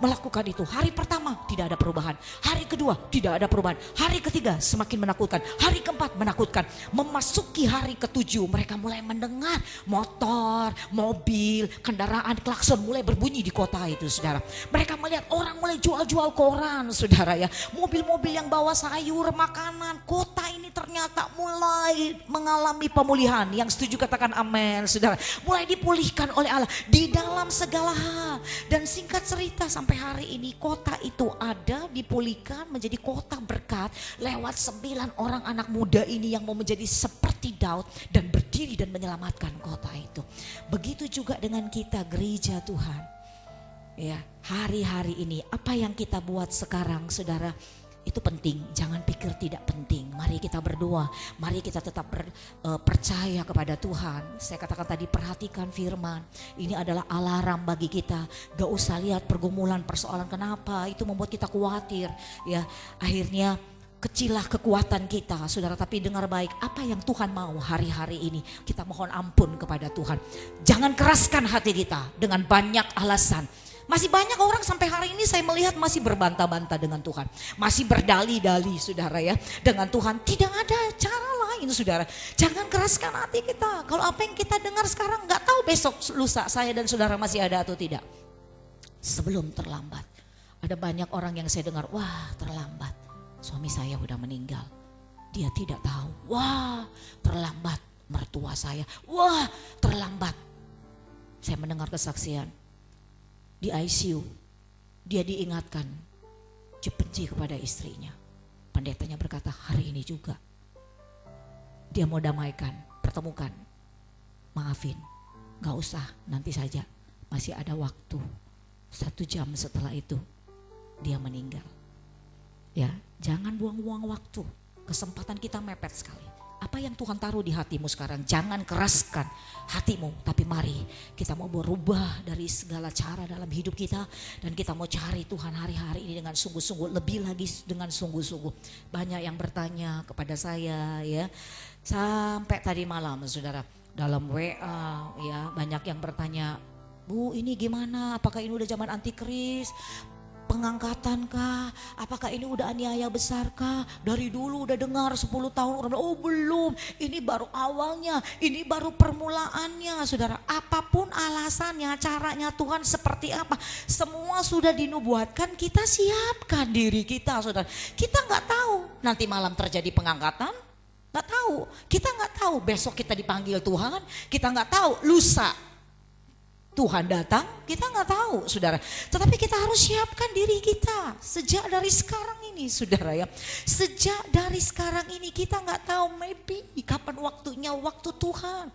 melakukan itu. Hari pertama tidak ada perubahan. Hari kedua tidak ada perubahan. Hari ketiga semakin menakutkan. Hari keempat menakutkan. Memasuki hari ketujuh mereka mulai mendengar motor, mobil, kendaraan, klakson mulai berbunyi di kota itu, saudara. Mereka melihat orang mulai jual-jual koran, saudara ya. Mobil-mobil yang bawa sayur, makanan. Kota ini ternyata mulai mengalami pemulihan. Yang setuju katakan amin, saudara. Mulai dipulihkan oleh Allah di dalam segala hal. Dan singkat cerita sampai hari ini kota itu ada dipulihkan menjadi kota berkat lewat 9 orang anak muda ini yang mau menjadi seperti Daud dan berdiri dan menyelamatkan kota itu. Begitu juga dengan kita gereja Tuhan. Ya, hari-hari ini apa yang kita buat sekarang, saudara, itu penting, jangan pikir tidak penting. Mari kita berdoa, mari kita tetap percaya kepada Tuhan. Saya katakan tadi, perhatikan firman. Ini adalah alarm bagi kita. Gak usah lihat pergumulan, persoalan kenapa itu membuat kita khawatir. Ya, akhirnya kecilah kekuatan kita, saudara. Tapi dengar baik, apa yang Tuhan mau hari-hari ini, kita mohon ampun kepada Tuhan. Jangan keraskan hati kita dengan banyak alasan. Masih banyak orang sampai hari ini saya melihat masih berbantah-bantah dengan Tuhan. Masih berdali-dali, saudara ya, dengan Tuhan. Tidak ada cara lain, saudara. Jangan keraskan hati kita. Kalau apa yang kita dengar sekarang gak tahu besok lusa saya dan saudara masih ada atau tidak. Sebelum terlambat. Ada banyak orang yang saya dengar, wah terlambat. Suami saya udah meninggal. Dia tidak tahu. Wah terlambat. Mertua saya, wah terlambat. Saya mendengar kesaksian. Di ICU, dia diingatkan, benci kepada istrinya. Pendetanya berkata, hari ini juga. Dia mau damaikan, pertemukan, maafin. Gak usah, nanti saja, masih ada waktu. 1 jam setelah itu, dia meninggal. Ya, jangan buang-buang waktu. Kesempatan kita mepet sekali. Apa yang Tuhan taruh di hatimu sekarang, jangan keraskan hatimu. Tapi mari kita mau berubah dari segala cara dalam hidup kita. Dan kita mau cari Tuhan hari-hari ini dengan sungguh-sungguh, lebih lagi dengan sungguh-sungguh. Banyak yang bertanya kepada saya ya, sampai tadi malam saudara, dalam WA ya, banyak yang bertanya, Bu ini gimana, apakah ini udah zaman antikris? Pengangkatan kah? Apakah ini udah aniaya besar kah? Dari dulu udah dengar 10 tahun orang bilang, oh belum, ini baru awalnya, ini baru permulaannya. Saudara, apapun alasannya, caranya Tuhan seperti apa, semua sudah dinubuatkan, kita siapkan diri kita saudara. Kita gak tahu nanti malam terjadi pengangkatan, gak tahu. Kita gak tahu besok kita dipanggil Tuhan, kita gak tahu lusa Tuhan datang, kita nggak tahu saudara. Tetapi kita harus siapkan diri kita sejak dari sekarang ini saudara ya. Sejak dari sekarang ini kita nggak tahu maybe kapan waktunya, waktu Tuhan.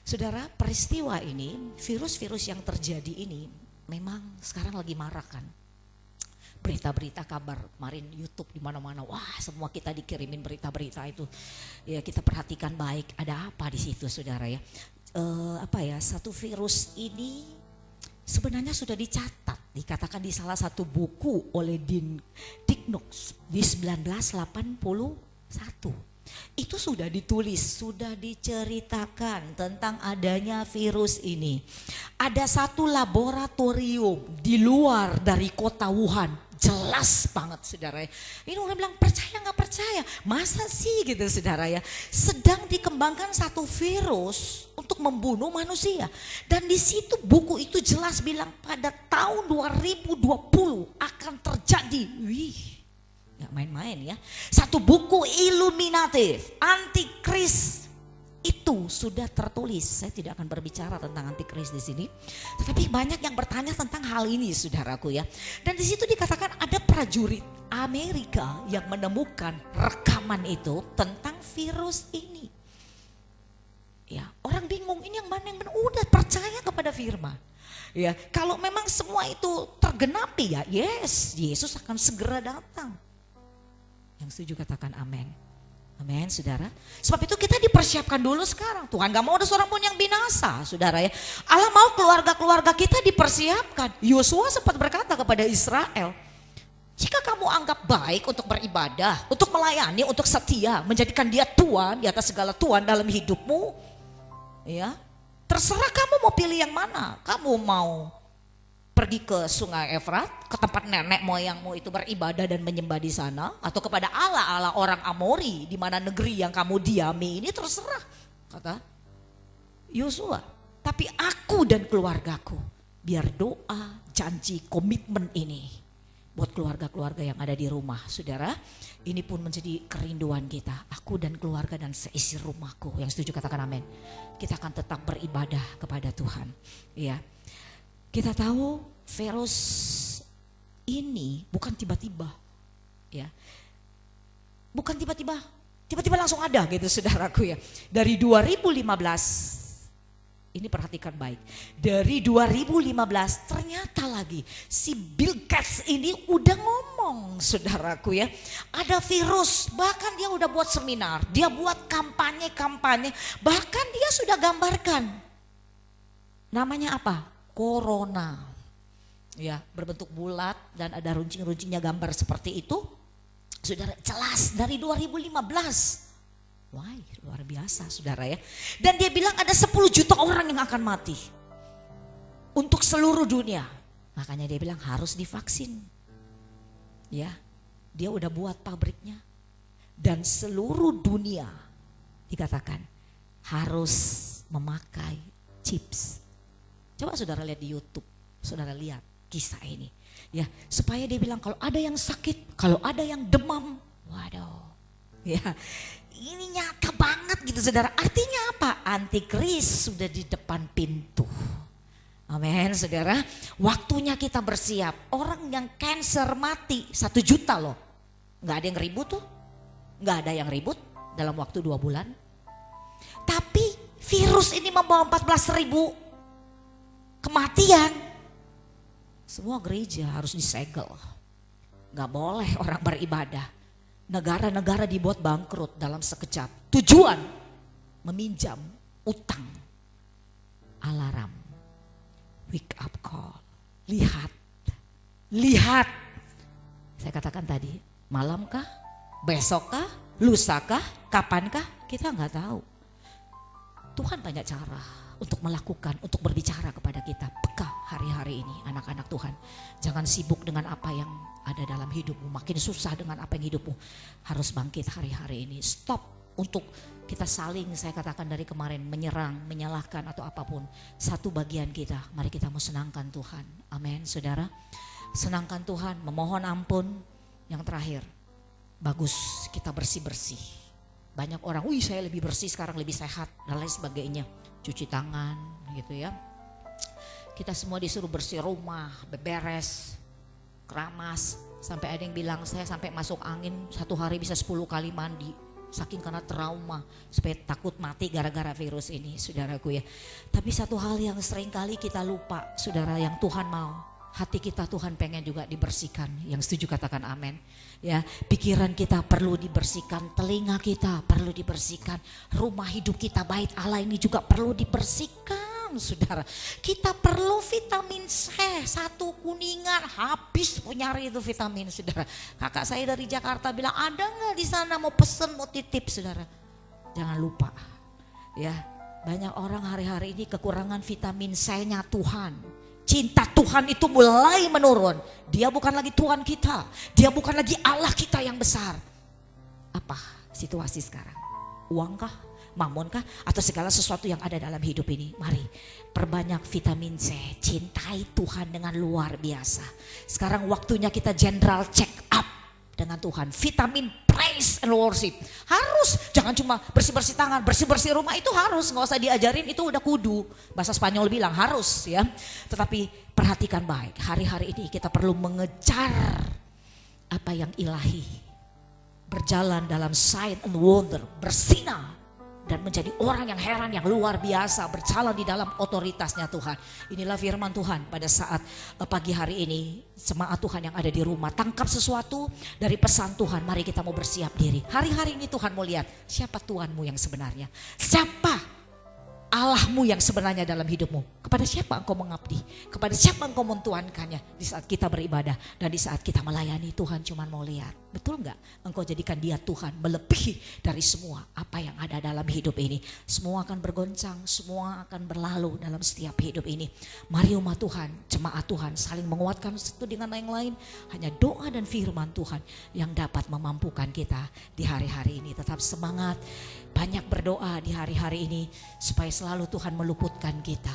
Saudara, peristiwa ini, virus-virus yang terjadi ini memang sekarang lagi marak kan. Berita-berita kabar kemarin YouTube di mana-mana, wah semua kita dikirimin berita-berita itu. Ya kita perhatikan baik, ada apa di situ saudara ya. Satu virus ini sebenarnya sudah dicatat, dikatakan di salah satu buku oleh Dean Dicknox di 1981. Itu sudah ditulis, sudah diceritakan tentang adanya virus ini. Ada satu laboratorium di luar dari kota Wuhan. Jelas banget saudara ya. Ini orang bilang percaya gak percaya? Masa sih gitu saudara ya. Sedang dikembangkan satu virus untuk membunuh manusia. Dan di situ buku itu jelas bilang pada tahun 2020 akan terjadi. Wih, gak main-main ya. Satu buku iluminatif, antikris. Itu sudah tertulis. Saya tidak akan berbicara tentang antikris di sini, tetapi banyak yang bertanya tentang hal ini, saudaraku ya. Dan di situ dikatakan ada prajurit Amerika yang menemukan rekaman itu tentang virus ini. Ya, orang bingung ini yang mana yang benar? Udah percaya kepada firman. Ya, kalau memang semua itu tergenapi ya, yes, Yesus akan segera datang. Yang setuju katakan amin. Amin saudara. Sebab itu kita dipersiapkan dulu sekarang. Tuhan gak mau ada seorang pun yang binasa saudara ya. Allah mau keluarga-keluarga kita dipersiapkan. Yosua sempat berkata kepada Israel, jika kamu anggap baik untuk beribadah, untuk melayani, untuk setia, menjadikan dia Tuhan di atas segala Tuhan dalam hidupmu, ya terserah kamu mau pilih yang mana. Kamu mau pergi ke sungai Efrat, ke tempat nenek moyangmu itu beribadah dan menyembah di sana, atau kepada Allah orang Amori di mana negeri yang kamu diami, ini terserah, kata Yosua. Tapi aku dan keluargaku, biar doa, janji, komitmen ini buat keluarga-keluarga yang ada di rumah, saudara. Ini pun menjadi kerinduan kita, aku dan keluarga dan seisi rumahku. Yang setuju katakan amin. Kita akan tetap beribadah kepada Tuhan, ya. Kita tahu virus ini bukan tiba-tiba, ya, bukan tiba-tiba langsung ada gitu saudaraku ya. Dari 2015, ini perhatikan baik, dari 2015 ternyata lagi si Bill Gates ini udah ngomong saudaraku ya. Ada virus, bahkan dia udah buat seminar, dia buat kampanye, bahkan dia sudah gambarkan. Namanya apa? Corona, ya, berbentuk bulat dan ada runcing-runcingnya gambar seperti itu. Saudara, jelas dari 2015. Wah, luar biasa saudara ya. Dan dia bilang ada 10 juta orang yang akan mati untuk seluruh dunia. Makanya dia bilang harus divaksin. Ya, dia udah buat pabriknya. Dan seluruh dunia dikatakan harus memakai chips. Coba saudara lihat di YouTube, saudara lihat kisah ini. Ya, supaya dia bilang kalau ada yang sakit, kalau ada yang demam, waduh. Ya, ini nyata banget gitu saudara. Artinya apa? Antikris sudah di depan pintu. Amin saudara. Waktunya kita bersiap. Orang yang cancer mati 1 juta loh. Gak ada yang ribut tuh. Gak ada yang ribut dalam waktu 2 bulan. Tapi virus ini membawa 14.000 kematian. Semua gereja harus disegel. Gak boleh orang beribadah. negara-negara dibuat bangkrut dalam sekejap. Tujuan meminjam, utang. Alarm, wake up call. Lihat. Saya katakan tadi, malamkah, besokkah, lusakah, kapankah, kita nggak tahu. Tuhan banyak cara untuk melakukan, untuk berbicara kepada kita. Peka hari-hari ini anak-anak Tuhan. Jangan sibuk dengan apa yang ada dalam hidupmu. Makin susah dengan apa yang hidupmu. Harus bangkit hari-hari ini. Stop untuk kita saling, saya katakan dari kemarin, menyerang, menyalahkan atau apapun. Satu bagian kita, mari kita mau senangkan Tuhan. Amin saudara. Senangkan Tuhan, memohon ampun. Yang terakhir, bagus kita bersih-bersih. Banyak orang, wih saya lebih bersih sekarang, lebih sehat dan lain sebagainya. Cuci tangan gitu ya. Kita semua disuruh bersih rumah, beberes, keramas. Sampai ada yang bilang saya sampai masuk angin 1 hari bisa 10 kali mandi. Saking karena trauma, supaya takut mati gara-gara virus ini saudaraku ya. Tapi satu hal yang sering kali kita lupa saudara, yang Tuhan mau. Hati kita Tuhan pengen juga dibersihkan. Yang setuju katakan amin. Ya, pikiran kita perlu dibersihkan, telinga kita perlu dibersihkan, rumah hidup kita, bait Allah ini juga perlu dibersihkan, saudara. Kita perlu vitamin C, 1 kuningan habis nyari itu vitamin, saudara. Kakak saya dari Jakarta bilang, ada nggak di sana mau pesen, mau titip, saudara. Jangan lupa, ya. Banyak orang hari-hari ini kekurangan vitamin C-nya Tuhan. Cinta Tuhan itu mulai menurun. Dia bukan lagi Tuhan kita. Dia bukan lagi Allah kita yang besar. Apa situasi sekarang? Uangkah? Mamonkah? Atau segala sesuatu yang ada dalam hidup ini? Mari perbanyak vitamin C. Cintai Tuhan dengan luar biasa. Sekarang waktunya kita general check up dengan Tuhan. Vitamin praise and worship. Harus, jangan cuma bersih-bersih tangan, bersih-bersih rumah, itu harus, nggak usah diajarin, itu udah kudu. Bahasa Spanyol bilang harus ya. Tetapi perhatikan baik, hari-hari ini kita perlu mengejar apa yang ilahi. Berjalan dalam sign and wonder, bersinar. Dan menjadi orang yang heran, yang luar biasa, berjalan di dalam otoritasnya Tuhan. Inilah firman Tuhan pada saat pagi hari ini. Jemaat Tuhan yang ada di rumah, tangkap sesuatu dari pesan Tuhan. Mari kita mau bersiap diri. Hari-hari ini Tuhan mau lihat siapa Tuhanmu yang sebenarnya. Siapa Allahmu yang sebenarnya dalam hidupmu. Kepada siapa engkau mengabdi, kepada siapa engkau mentuankannya. Di saat kita beribadah dan di saat kita melayani, Tuhan cuma mau lihat. Betul gak? Engkau jadikan dia Tuhan melebihi dari semua apa yang ada dalam hidup ini. Semua akan bergoncang, semua akan berlalu dalam setiap hidup ini. Mari umat Tuhan, jemaat Tuhan saling menguatkan satu dengan yang lain. Hanya doa dan firman Tuhan yang dapat memampukan kita di hari-hari ini. Tetap semangat, banyak berdoa di hari-hari ini supaya selalu Tuhan meluputkan kita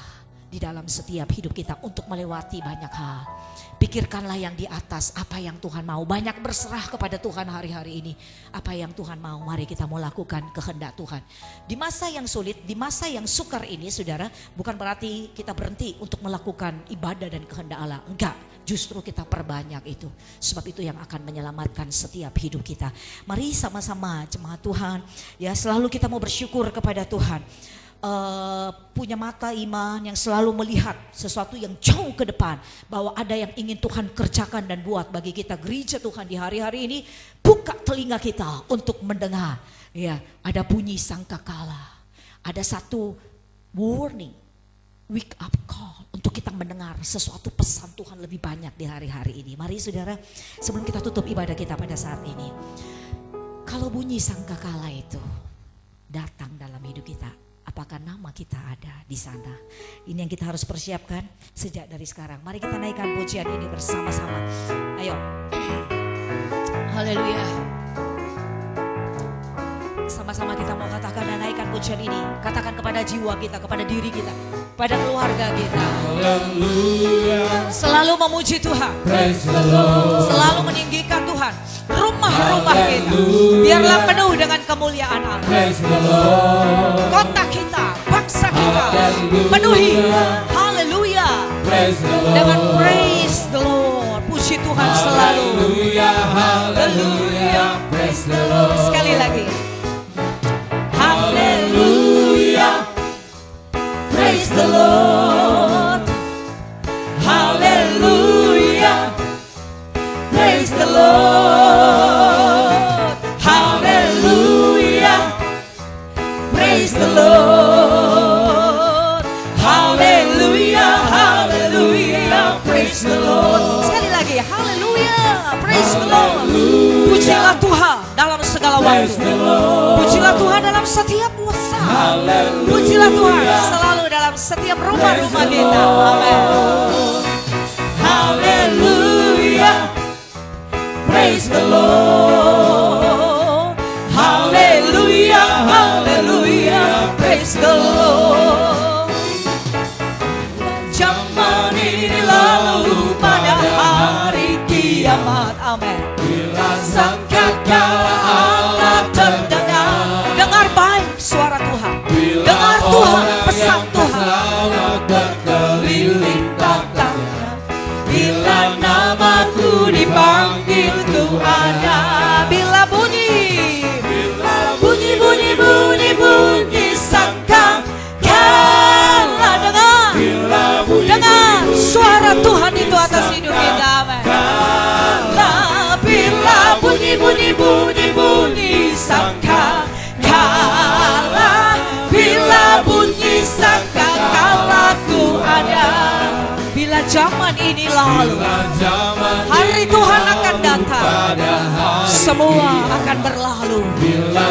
di dalam setiap hidup kita untuk melewati banyak hal. Pikirkanlah yang di atas, apa yang Tuhan mau. Banyak berserah kepada Tuhan hari-hari ini. Apa yang Tuhan mau, mari kita mau lakukan kehendak Tuhan. Di masa yang sulit, di masa yang sukar ini saudara, bukan berarti kita berhenti untuk melakukan ibadah dan kehendak Allah. Enggak, justru kita perbanyak itu. Sebab itu yang akan menyelamatkan setiap hidup kita. Mari sama-sama jemaat Tuhan, ya selalu kita mau bersyukur kepada Tuhan. Punya mata iman yang selalu melihat sesuatu yang jauh ke depan, bahwa ada yang ingin Tuhan kerjakan dan buat bagi kita gereja Tuhan di hari-hari ini. Buka telinga kita untuk mendengar, ya ada bunyi sangkakala, ada satu warning, wake up call untuk kita mendengar sesuatu pesan Tuhan lebih banyak di hari-hari ini. Mari saudara, sebelum kita tutup ibadah kita pada saat ini, kalau bunyi sangkakala itu datang dalam hidup kita, apakah nama kita ada di sana? Ini yang kita harus persiapkan sejak dari sekarang. Mari kita naikkan pujian ini bersama-sama. Ayo. Haleluya. Sama-sama kita mau katakan dan naikkan pujian ini. Katakan kepada jiwa kita, kepada diri kita, pada keluarga kita. Haleluya. Selalu memuji Tuhan. Praise the Lord. Selalu meninggikan Tuhan. Rumah-rumah kita biarlah penuh dengan kemuliaan Allah. Praise the Lord. Kota kita, bangsa kita penuhi, haleluya, Praise the Lord. dengan praise the Lord. Puji Tuhan selalu. Haleluya, haleluya. Praise the Lord. Sekali lagi. Haleluya. Praise the Lord. Haleluya. Praise the Lord. the Lord. Hallelujah, hallelujah, praise the Lord. Sekali lagi, hallelujah, praise the Lord. Pujilah Tuhan dalam segala waktu. Pujilah Tuhan dalam setiap masa. Pujilah Tuhan selalu dalam setiap rumah-rumah kita. Amin. Hallelujah, praise the Lord. Hallelujah, hallelujah, praise the Lord. Zaman ini lalu pada hari kiamat. Amin. Bila Sangkakala Allah terdengar. Dengar baik suara Tuhan. Dengar Tuhan, pesan Tuhan. selamat berkeliling tata, Bila namaku dipanggil ku ada. Bila bunyi, bunyi, bunyi, bunyi, bunyi sangkakala. Dengar, dengar suara Tuhan itu atas hidup kita. Amin. Bila bunyi, bunyi, bunyi, bunyi sangkakala. Bila bunyi sangkakala ku ada. Bila zaman ini lalu, hari Tuhan akan datang. Semua akan berlalu,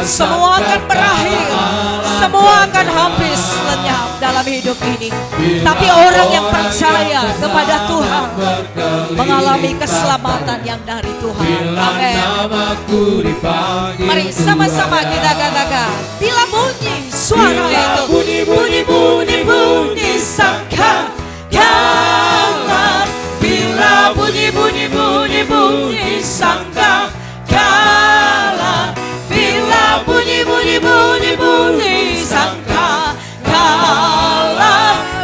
semua akan berakhir, semua akan habis lenyap dalam hidup ini. Tapi orang yang percaya kepada Tuhan mengalami keselamatan yang dari Tuhan. Amin. Mari sama-sama kita katakan, bila bunyi suara itu, bunyi, bunyi, bunyi, bunyi sangkakala. Bila bunyi, bunyi, bunyi, bunyi sangkakala. Bila bunyi, bunyi, bunyi, bunyi sangkakala.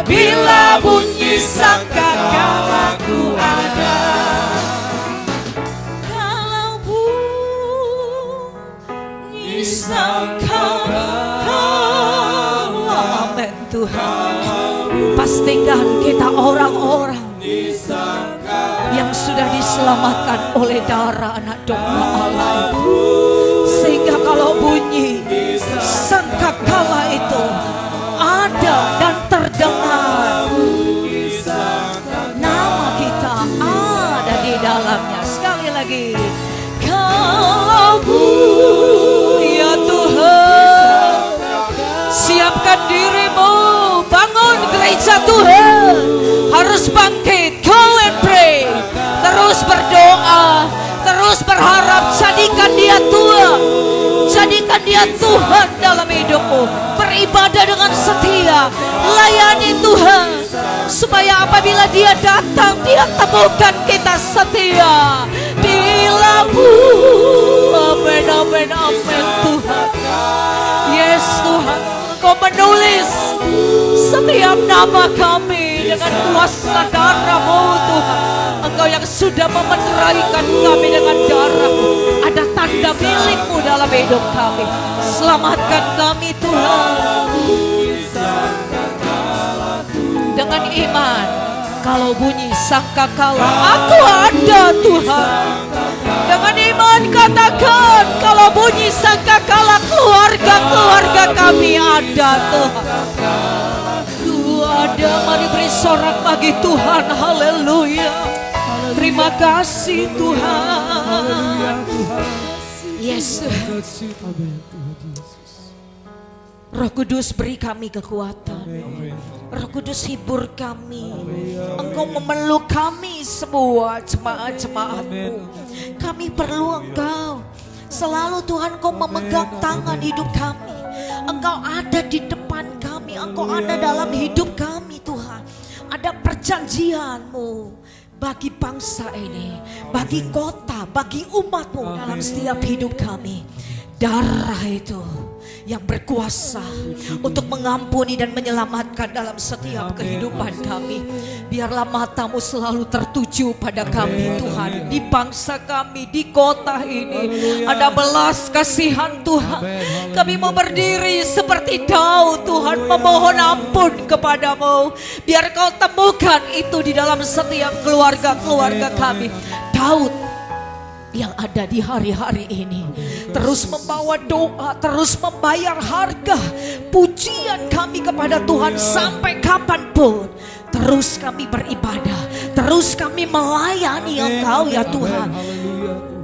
Bila bunyi sangkakala ku ada. Kalau bunyi sangkakala. Amin Tuhan. Pastikan kita orang-orang yang sudah diselamatkan oleh darah anak domba Allah, sehingga kalau bunyi sangkakala itu ada dan terdengar, nama kita ada di dalamnya. Sekali lagi, kalau bunyi, ya Tuhan, siapkan dirimu, bangun gereja Tuhan, harus bangkit, go and pray, terus berdoa, terus berharap, jadikan dia Tuhan, jadikan dia Tuhan dalam hidupmu, beribadah dengan setia, layani Tuhan, supaya apabila dia datang, dia temukan kita setia. Bila amin, amin, amin Tuhan. Yes Tuhan, Engkau menulis setiap nama kami dengan kuasa darah-Mu Tuhan. Engkau yang sudah memeteraikan kami dengan darah-Mu. Ada tanda milik-Mu dalam hidup kami. Selamatkan kami Tuhan. Dengan iman, kalau bunyi sangkakala, aku ada Tuhan. Dengan iman katakan, kalau bunyi sangkakala, keluarga-keluarga kami ada Tuhan. Ku ada, mari beri sorak bagi Tuhan. Haleluya. Terima kasih Tuhan. Yes Tuhan. Roh Kudus beri kami kekuatan. Roh Kudus hibur kami. Engkau memeluk kami semua jemaat-jemaat-Mu. Kami perlu Engkau. Selalu Tuhan Engkau memegang tangan hidup kami. Engkau ada di depan kami. Engkau ada dalam hidup kami Tuhan. Ada perjanjian-Mu bagi bangsa ini, bagi kota, bagi umat-Mu dalam setiap hidup kami. Darah itu yang berkuasa untuk mengampuni dan menyelamatkan dalam setiap kehidupan kami. Biarlah mata-Mu selalu tertuju pada kami Tuhan. Di bangsa kami, di kota ini ada belas kasihan Tuhan. Kami mau berdiri seperti Daud Tuhan, memohon ampun kepadamu. Biar Kau temukan itu di dalam setiap keluarga-keluarga kami. Daud yang ada di hari-hari ini, terus membawa doa, terus membayar harga pujian kami kepada Tuhan sampai kapanpun. Terus kami beribadah, terus kami melayani Engkau ya Tuhan.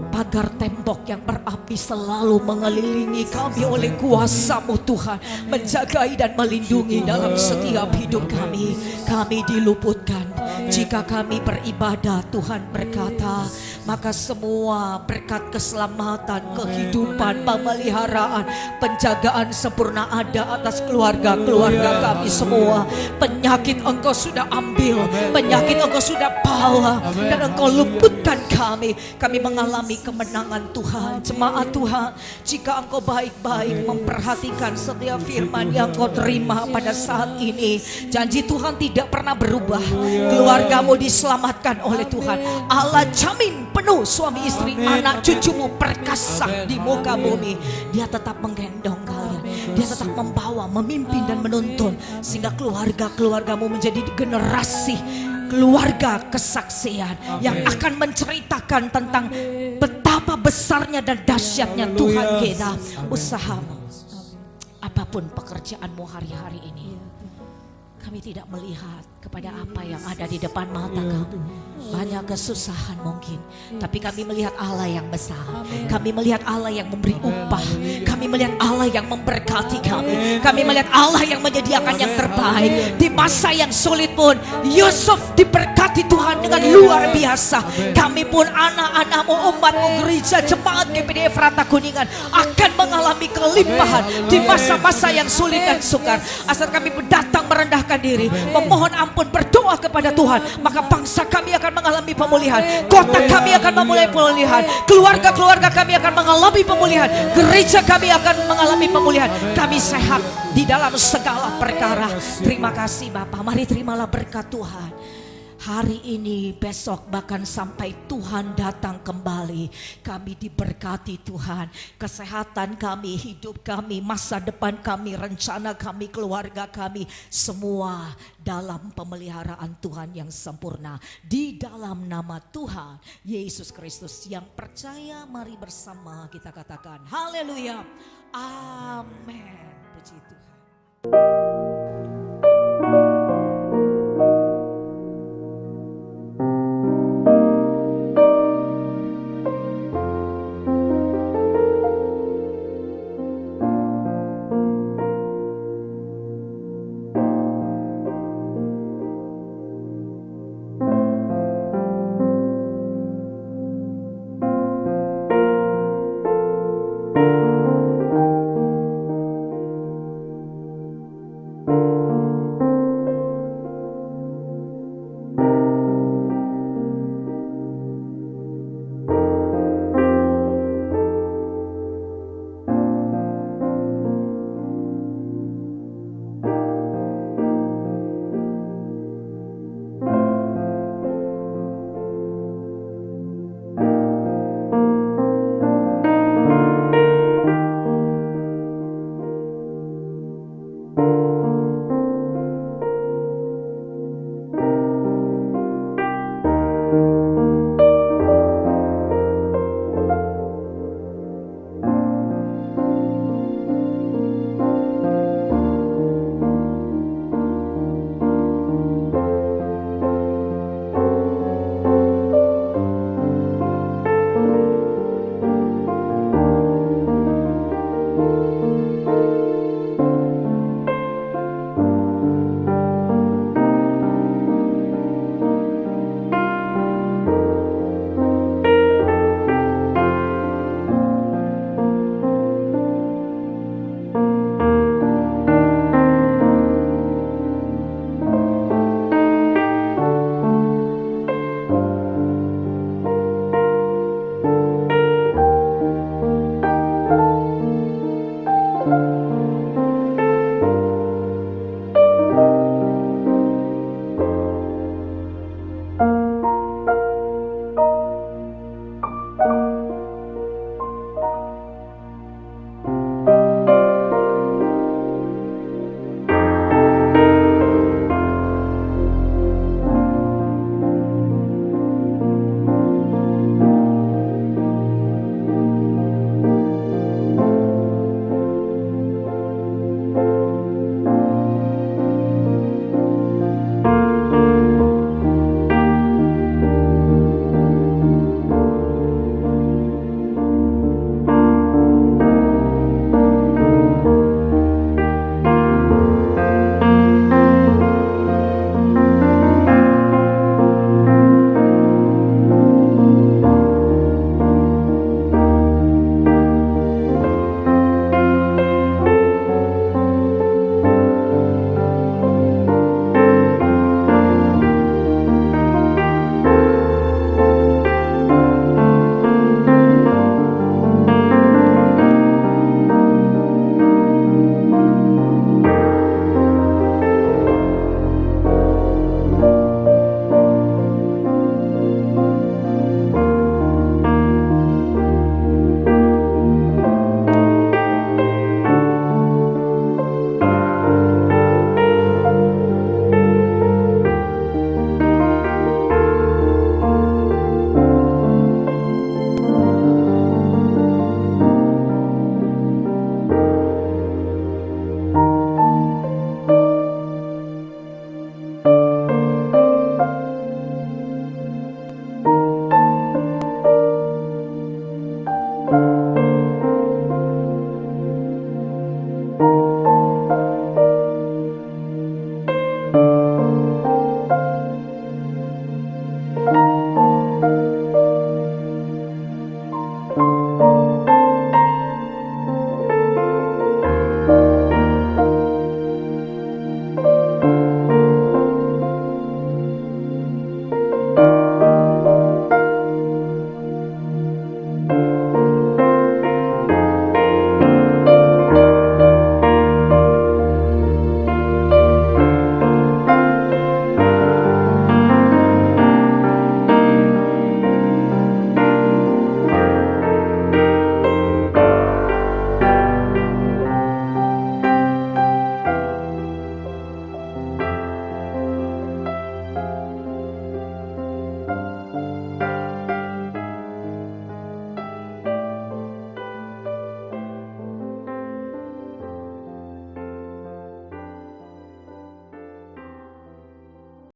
Pagar tembok yang berapi selalu mengelilingi kami oleh kuasa-Mu Tuhan, menjagai dan melindungi dalam setiap hidup kami. Kami diluputkan jika kami beribadah. Tuhan berkata, maka semua berkat keselamatan, kehidupan, pemeliharaan, penjagaan sempurna ada atas keluarga-keluarga kami semua. Penyakit Engkau sudah ambil, penyakit Engkau sudah bawa, dan Engkau luputkan kami. Kami mengalami kemenangan Tuhan. Jemaat Tuhan, jika Engkau baik-baik memperhatikan setiap firman yang Engkau terima pada saat ini, janji Tuhan tidak pernah berubah. Keluargamu diselamatkan oleh Tuhan. Allah jamin penuh suami istri, anak cucumu perkasa di muka bumi. Dia tetap menggendong kalian, dia tetap membawa, memimpin dan menuntun, sehingga keluarga-keluargamu menjadi generasi keluarga kesaksian yang akan menceritakan tentang betapa besarnya dan dahsyatnya Tuhan kita. Usahamu, apapun pekerjaanmu hari-hari ini, kami tidak melihat kepada apa yang ada di depan mata kami. Banyak kesusahan mungkin, tapi kami melihat Allah yang besar. Kami melihat Allah yang memberi upah. Kami melihat Allah yang memberkati kami. Kami melihat Allah yang menyediakan yang terbaik. Di masa yang sulit pun Yusuf diberkati Tuhan dengan luar biasa. Kami pun anak-anakmu, umatmu, gereja, jemaat GPD Efrata Kuningan akan mengalami kelimpahan di masa-masa yang sulit dan sukar. Asal kami datang merendahkan diri, memohon ampun, berdoa kepada Tuhan, maka bangsa kami akan mengalami pemulihan, kota kami akan memulai pemulihan, keluarga-keluarga kami akan mengalami pemulihan, gereja kami akan mengalami pemulihan. Kami sehat di dalam segala perkara. Terima kasih Bapa. Mari terimalah berkat Tuhan hari ini, besok, bahkan sampai Tuhan datang kembali. Kami diberkati Tuhan. Kesehatan kami, hidup kami, masa depan kami, rencana kami, keluarga kami, semua dalam pemeliharaan Tuhan yang sempurna. Di dalam nama Tuhan Yesus Kristus yang percaya, mari bersama kita katakan haleluya, amin. Puji Tuhan.